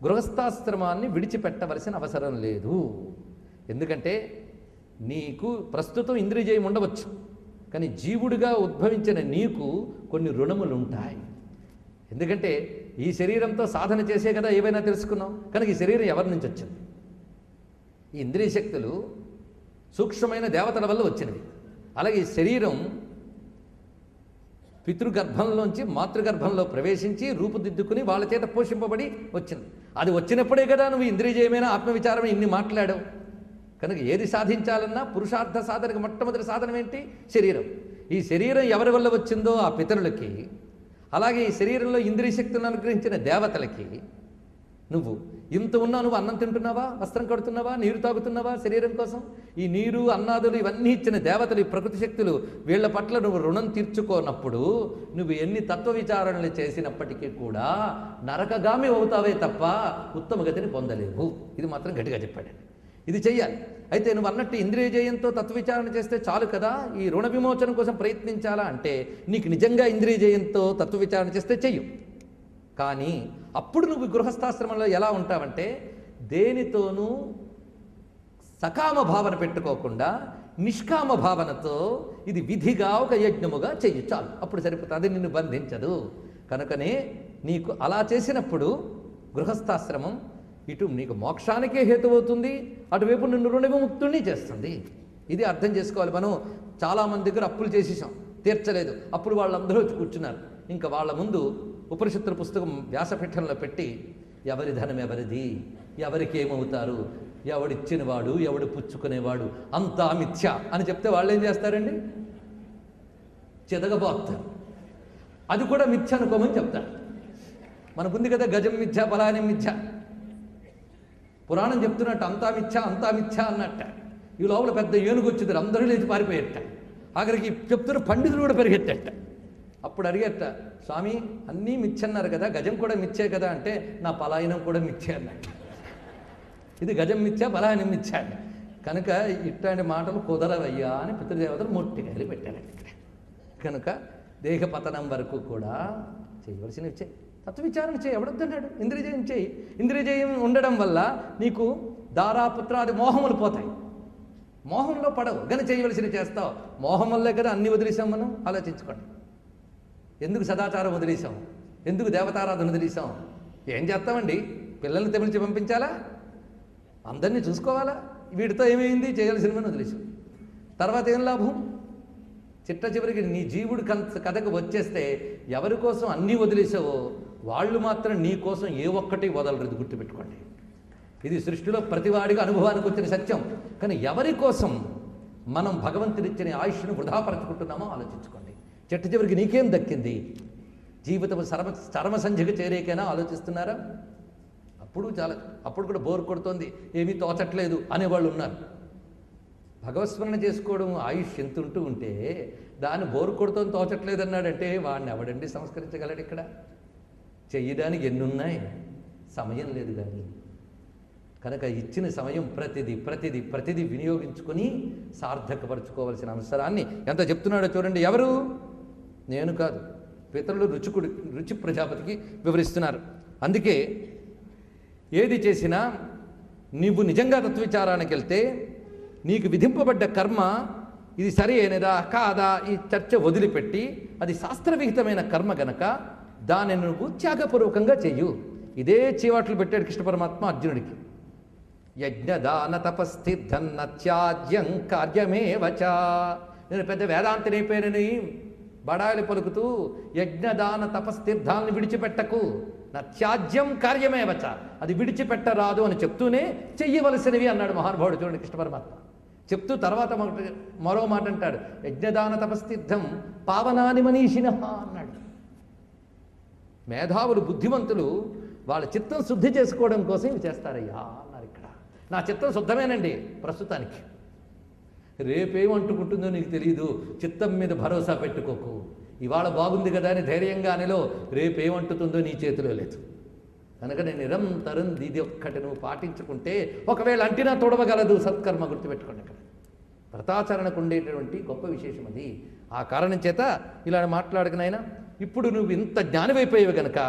గృహస్థాశ్రమాన్ని విడిచిపెట్టవలసిన అవసరం లేదు. ఎందుకంటే నీకు ప్రస్తుతం ఇంద్రియ జయం ఉండవచ్చు, కానీ జీవుడిగా ఉద్భవించిన నీకు కొన్ని రుణములు ఉంటాయి. ఎందుకంటే ఈ శరీరంతో సాధన చేసే కదా ఏవైనా తెలుసుకున్నాం. కనుక ఈ శరీరం ఎవరి నుంచి వచ్చింది? ఈ ఇంద్రియ శక్తులు సూక్ష్మమైన దేవతల వల్ల వచ్చినవి. అలాగే ఈ శరీరం పితృగర్భంలోంచి మాతృగర్భంలో ప్రవేశించి రూపుదిద్దుకుని వాళ్ళ చేత పోషింపబడి వచ్చింది. అది వచ్చినప్పుడే కదా నువ్వు ఇంద్రియజయమైన ఆత్మవిచారం ఇన్ని మాట్లాడావు. కనుక ఏది సాధించాలన్నా పురుషార్థ సాధనకు మొట్టమొదటి సాధనం ఏంటి? శరీరం. ఈ శరీరం ఎవరి వల్ల వచ్చిందో ఆ పితరులకి, అలాగే ఈ శరీరంలో ఇంద్రియ శక్తులను అనుగ్రహించిన దేవతలకి నువ్వు ఇంత ఉన్నా నువ్వు అన్నం తింటున్నావా, వస్త్రం కడుతున్నావా, నీరు తాగుతున్నావా శరీరం కోసం? ఈ నీరు అన్నాదులు ఇవన్నీ ఇచ్చిన దేవతలు, ఈ ప్రకృతి శక్తులు, వీళ్ల పట్ల నువ్వు రుణం తీర్చుకోనప్పుడు నువ్వు ఎన్ని తత్వ విచారణలు చేసినప్పటికీ కూడా నరకగామి అవుతావే తప్ప ఉత్తమ గతిని పొందలేవు. ఇది మాత్రం గట్టిగా చెప్పాడు. ఇది చెయ్యాలి. అయితే నువ్వు అన్నట్టు ఇంద్రియ జయంతో తత్వవిచారణ చేస్తే చాలు కదా, ఈ రుణ విమోచన కోసం ప్రయత్నించాలా అంటే నీకు నిజంగా ఇంద్రియ జయంతో తత్వవిచారణ చేస్తే చెయ్యు. కానీ అప్పుడు నువ్వు గృహస్థాశ్రమంలో ఎలా ఉంటావంటే దేనితోనూ సకామ భావన పెట్టుకోకుండా నిష్కామ భావనతో ఇది విధిగా ఒక యజ్ఞముగా చెయ్యి, చాలు, అప్పుడు సరిపోతుంది. అది నిన్ను బంధించదు. కనుకనే నీకు అలా చేసినప్పుడు గృహస్థాశ్రమం ఇటు నీకు మోక్షానికే హేతువవుతుంది, అటువైపు నిన్ను రుణ విముక్తుల్ని చేస్తుంది. ఇది అర్థం చేసుకోవాలి. మనం చాలామంది దగ్గర అప్పులు చేసేసాం, తీర్చలేదు. అప్పుడు వాళ్ళందరూ వచ్చి కూర్చున్నారు. ఇంకా వాళ్ళ ముందు ఉపనిషత్తుల పుస్తకం వ్యాసపీఠంలో పెట్టి ఎవరి ధనం ఎవరిది, ఎవరికి ఏమవుతారు, ఎవడిచ్చినవాడు ఎవడు పుచ్చుకునేవాడు అంతా మిథ్య అని చెప్తే వాళ్ళు ఏం చేస్తారండి? చెదగబోతారు. అది కూడా మిథ్య అనుకోమని చెప్తారు. మనకుంది కదా గజం మిథ్య, బలాని మిథ్య. పురాణం చెప్తున్నట్టు అంతా మిథ్య అంతా మిథ్య అన్నట్ట. ఈ లోపల పెద్ద ఏనుగు వచ్చింది, అందరూ లేచి పారిపోయేట. ఆఖరికి చెప్తున్న పండితులు కూడా పరిగెట్టేట. అప్పుడు అడిగేట, స్వామి అన్నీ మిథ్య అన్నారు కదా, గజం కూడా మిథ్యే కదా అంటే, నా పలాయనం కూడా మిథ్యే అన్నట్టు. ఇది గజం మిథ్య, పలాయనం మిథ్య. కనుక ఇట్లాంటి మాటలు కుదరవయ్యా అని పితృదేవతలు మొట్టికాయలు పెట్టారంట ఇక్కడ. కనుక దేహపతనం వరకు కూడా చేయవలసినవి చేయి, తత్వవిచారణ చేయి, ఎవడొద్దన్నాడు? ఇంద్రియజయం చేయి. ఇంద్రియజయం ఉండడం వల్ల నీకు దారాపుత్రాది మోహములు పోతాయి. మోహంలో పడవు, గని చేయవలసినవి చేస్తావు. మోహం వల్లే కదా అన్ని వదిలేసాం మనం. ఆలోచించుకోండి. ఎందుకు సదాచారం వదిలేసాం, ఎందుకు దేవతారాధన వదిలేసాం? ఏం చేస్తామండి? పిల్లల్ని తెమిల్చి పంపించాలా, అందరినీ చూసుకోవాలా? వీటితో ఏమైంది? చేయాల్సినవని వదిలేసాం. తర్వాత ఏం లాభం? చిట్ట చివరికి నీ జీవుడు కథకు వచ్చేస్తే ఎవరి కోసం అన్నీ వదిలేసావో వాళ్ళు మాత్రం నీ కోసం ఏ ఒక్కటి వదలరు. ఇది గుర్తుపెట్టుకోండి. ఇది సృష్టిలో ప్రతివాడిగా అనుభవానికి వచ్చిన సత్యం. కానీ ఎవరి కోసం మనం భగవంతుడిచ్చిన ఆయుష్ను వృధాపరచుకుంటున్నామో ఆలోచించుకోండి. చిట్ట చివరికి నీకేం దక్కింది? జీవితం చరమ సంధ్యకు చేరేకైనా ఆలోచిస్తున్నారా? అప్పుడు కూడా బోర్ కొడుతోంది, ఏమీ తోచట్లేదు అనేవాళ్ళు ఉన్నారు. భగవత్స్మరణ చేసుకోవడం ఆయుష్ ఎంత ఉంటూ ఉంటే దాన్ని బోరు కొడుతోంది, తోచట్లేదు అన్నాడంటే వాడిని ఎవడండి సంస్కరించగలడు? ఇక్కడ చెయ్యడానికి ఎన్నున్నాయి, సమయం లేదు. కానీ కనుక ఇచ్చిన సమయం ప్రతిదీ వినియోగించుకొని సార్థకపరుచుకోవాల్సిన అవసరాన్ని ఎంత చెప్తున్నాడో చూడండి. ఎవరు? నేను కాదు, పితరులు రుచి ప్రజాపతికి వివరిస్తున్నారు. అందుకే ఏది చేసినా నీవు నిజంగా తత్వవిచారానికి వెళ్తే నీకు విధింపబడ్డ కర్మ ఇది సరి అయినదా కాదా ఈ చర్చ వదిలిపెట్టి అది శాస్త్రవిహితమైన కర్మ గనక దానిని నువ్వు త్యాగపూర్వకంగా చెయ్యు. ఇదే చీవాట్లు పెట్టాడు కృష్ణ పరమాత్మ అర్జునుడికి. యజ్ఞదాన తపస్థిద్ధన్న త్యాజ్యం కార్యమేవచ. నేను పెద్ద వేదాంతనైపోయానని బడాయిలు పలుకుతూ యజ్ఞదాన తపస్థిర్థాలను విడిచిపెట్టకు, నా త్యాజ్యం కార్యమేవచ, అది విడిచిపెట్టరాదు అని చెప్తూనే చెయ్యవలసినవి అన్నాడు మహానుభావుడు. చూడండి కృష్ణ పరమాత్మ చెప్తూ తర్వాత మరో మాట అంటాడు, యజ్ఞదాన తపస్థిద్ధం పావనాని మనీషిణ అన్నాడు. మేధావులు బుద్ధిమంతులు వాళ్ళ చిత్తం శుద్ధి చేసుకోవడం కోసం ఇవి చేస్తారయ్యా అన్నారు. ఇక్కడ నా చిత్తం శుద్ధమేనండి ప్రస్తుతానికి, రేపేమంటుకుంటుందో నీకు తెలియదు, చిత్తం మీద భరోసా పెట్టుకోకు. ఇవాళ బాగుంది కదా అని ధైర్యంగా అనేలో రేపేమంటుతుందో నీ చేతిలో లేదు. కనుక నేను నిరంతరం ఇది ఒక్కటి నువ్వు పాటించుకుంటే ఒకవేళ అంటినా తొడవగలదు సత్కర్మ. గుర్తుపెట్టుకోండి, అక్కడ వ్రతాచరణకు ఉండేటటువంటి గొప్ప విశేషం అది. ఆ కారణం చేత ఇలా మాట్లాడకనైనా ఇప్పుడు నువ్వు ఇంత జ్ఞానమైపోయేవి కనుక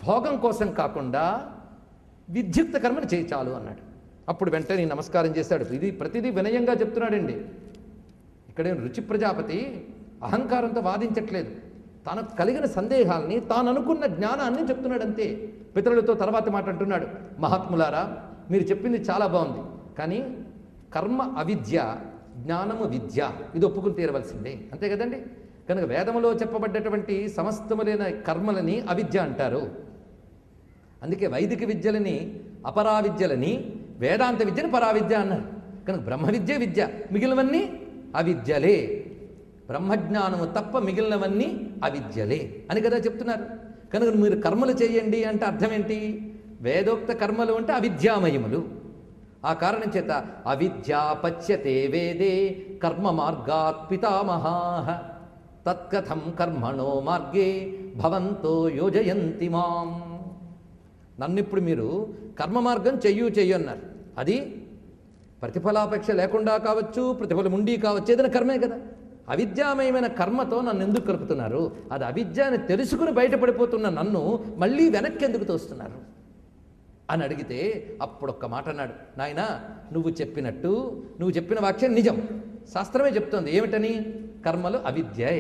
భోగం కోసం కాకుండా విద్యుక్త కర్మను చేయి చాలు అన్నాడు. అప్పుడు వెంటనే నమస్కారం చేశాడు. ఇది ప్రతిదీ వినయంగా చెప్తున్నాడండి. ఇక్కడే రుచి ప్రజాపతి అహంకారంతో వాదించట్లేదు, తనకు కలిగిన సందేహాల్ని తాను అనుకున్న జ్ఞానాన్ని చెప్తున్నాడు అంతే. పితరులతో తర్వాత మాట అంటున్నాడు, మహాత్ములారా మీరు చెప్పింది చాలా బాగుంది, కానీ కర్మ అవిద్య, జ్ఞానము విద్య, ఇది ఒప్పుకుని తీరవలసిందే, అంతే కదండి. కనుక వేదములో చెప్పబడ్డటువంటి సమస్తములైన కర్మలని అవిద్య అంటారు. అందుకే వైదిక విద్యలని అపరావిద్యలని, వేదాంత విద్యని పరావిద్య అన్నారు. కనుక బ్రహ్మ విద్య విద్య, మిగిలినవన్నీ అవిద్యలే. బ్రహ్మజ్ఞానము తప్ప మిగిలినవన్నీ అవిద్యలే అని కదా చెప్తున్నారు. కనుక మీరు కర్మలు చేయండి అంటే అర్థం ఏంటి? వేదోక్త కర్మలు అంటే అవిద్యామయములు. ఆ కారణం చేత అవిద్యా పచ్యతే వేదే కర్మ మార్గాత్ పితామహాః తత్కథం కర్మణో మార్గే భవంతో యోజయంతి మాం. నన్నిప్పుడు మీరు కర్మ మార్గం చెయ్యు అన్నారు. అది ప్రతిఫలాపేక్ష లేకుండా కావచ్చు, ప్రతిఫలం ఉండి కావచ్చు, ఏదైనా కర్మే కదా. అవిద్యామయమైన కర్మతో నన్ను ఎందుకు కలుపుతున్నారు? అది అవిద్యాన్ని తెలుసుకుని బయటపడిపోతున్న నన్ను మళ్ళీ వెనక్కి ఎందుకు తోస్తున్నారు అని అడిగితే అప్పుడొక్క మాట అన్నాడు, నాయనా నువ్వు చెప్పిన వాక్యం నిజం, శాస్త్రమే చెప్తోంది. ఏమిటని? కర్మలు అవిద్యే.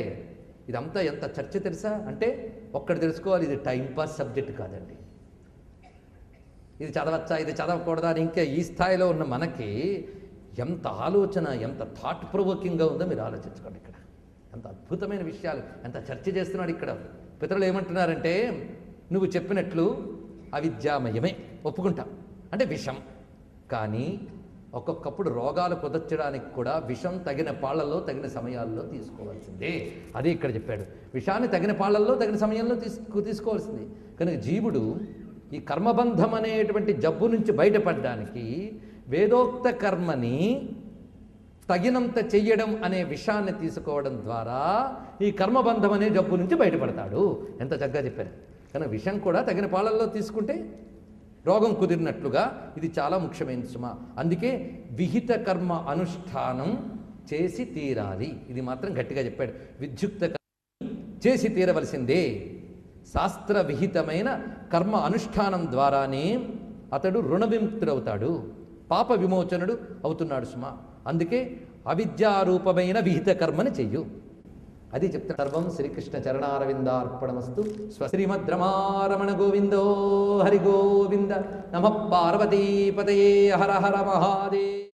ఇదంతా ఎంత చర్చ తెలుసా అంటే ఒక్కటి తెలుసుకోవాలి, ఇది టైంపాస్ సబ్జెక్ట్ కాదండి. ఇది చదవచ్చా, ఇది చదవకూడదా అని ఇంకా ఈ స్థాయిలో ఉన్న మనకి ఎంత ఆలోచన, ఎంత థాట్ ప్రొవోకింగ్గా ఉందో మీరు ఆలోచించుకోండి. ఇక్కడ ఎంత అద్భుతమైన విషయాలు, ఎంత చర్చ చేస్తున్నాడు ఇక్కడ. పితరులు ఏమంటున్నారంటే నువ్వు చెప్పినట్లు అవిద్యామయమే ఒప్పుకుంటాం, అంటే విషం. కానీ ఒక్కొక్కప్పుడు రోగాలు కుదర్చడానికి కూడా విషం తగిన పాళ్లలో తగిన సమయాల్లో తీసుకోవాల్సిందే. అదే ఇక్కడ చెప్పాడు, విషాన్ని తగిన పాళ్లలో తగిన సమయంలో తీసుకోవాల్సింది. కనుక జీవుడు ఈ కర్మబంధం అనేటువంటి జబ్బు నుంచి బయటపడడానికి వేదోక్త కర్మని తగినంత చెయ్యడం అనే విషయాన్ని తీసుకోవడం ద్వారా ఈ కర్మబంధం అనే జబ్బు నుంచి బయటపడతాడు. ఎంత చక్కగా చెప్పారు. కనుక విషం కూడా తగిన పాలల్లో తీసుకుంటే రోగం కుదిరినట్లుగా ఇది చాలా ముఖ్యమైన సుమ. అందుకే విహిత కర్మ అనుష్ఠానం చేసి తీరాలి. ఇది మాత్రం గట్టిగా చెప్పాడు. విద్యుక్త కర్మ చేసి తీరవలసిందే. శాస్త్ర విహితమైన కర్మ అనుష్ఠానం ద్వారానే అతడు రుణ విముక్తుడవుతాడు, పాప విమోచనుడు అవుతున్నాడు సుమ. అందుకే అవిద్యారూపమైన విహిత కర్మని చెయ్యు. అది చెప్తాను. సర్వం శ్రీకృష్ణ చరణారవిందార్పణమస్తు. శ్రీమద్రమారమణ గోవిందో హరి గోవింద. నమః పార్వతీపతయే. హర హర మహాదేవ్.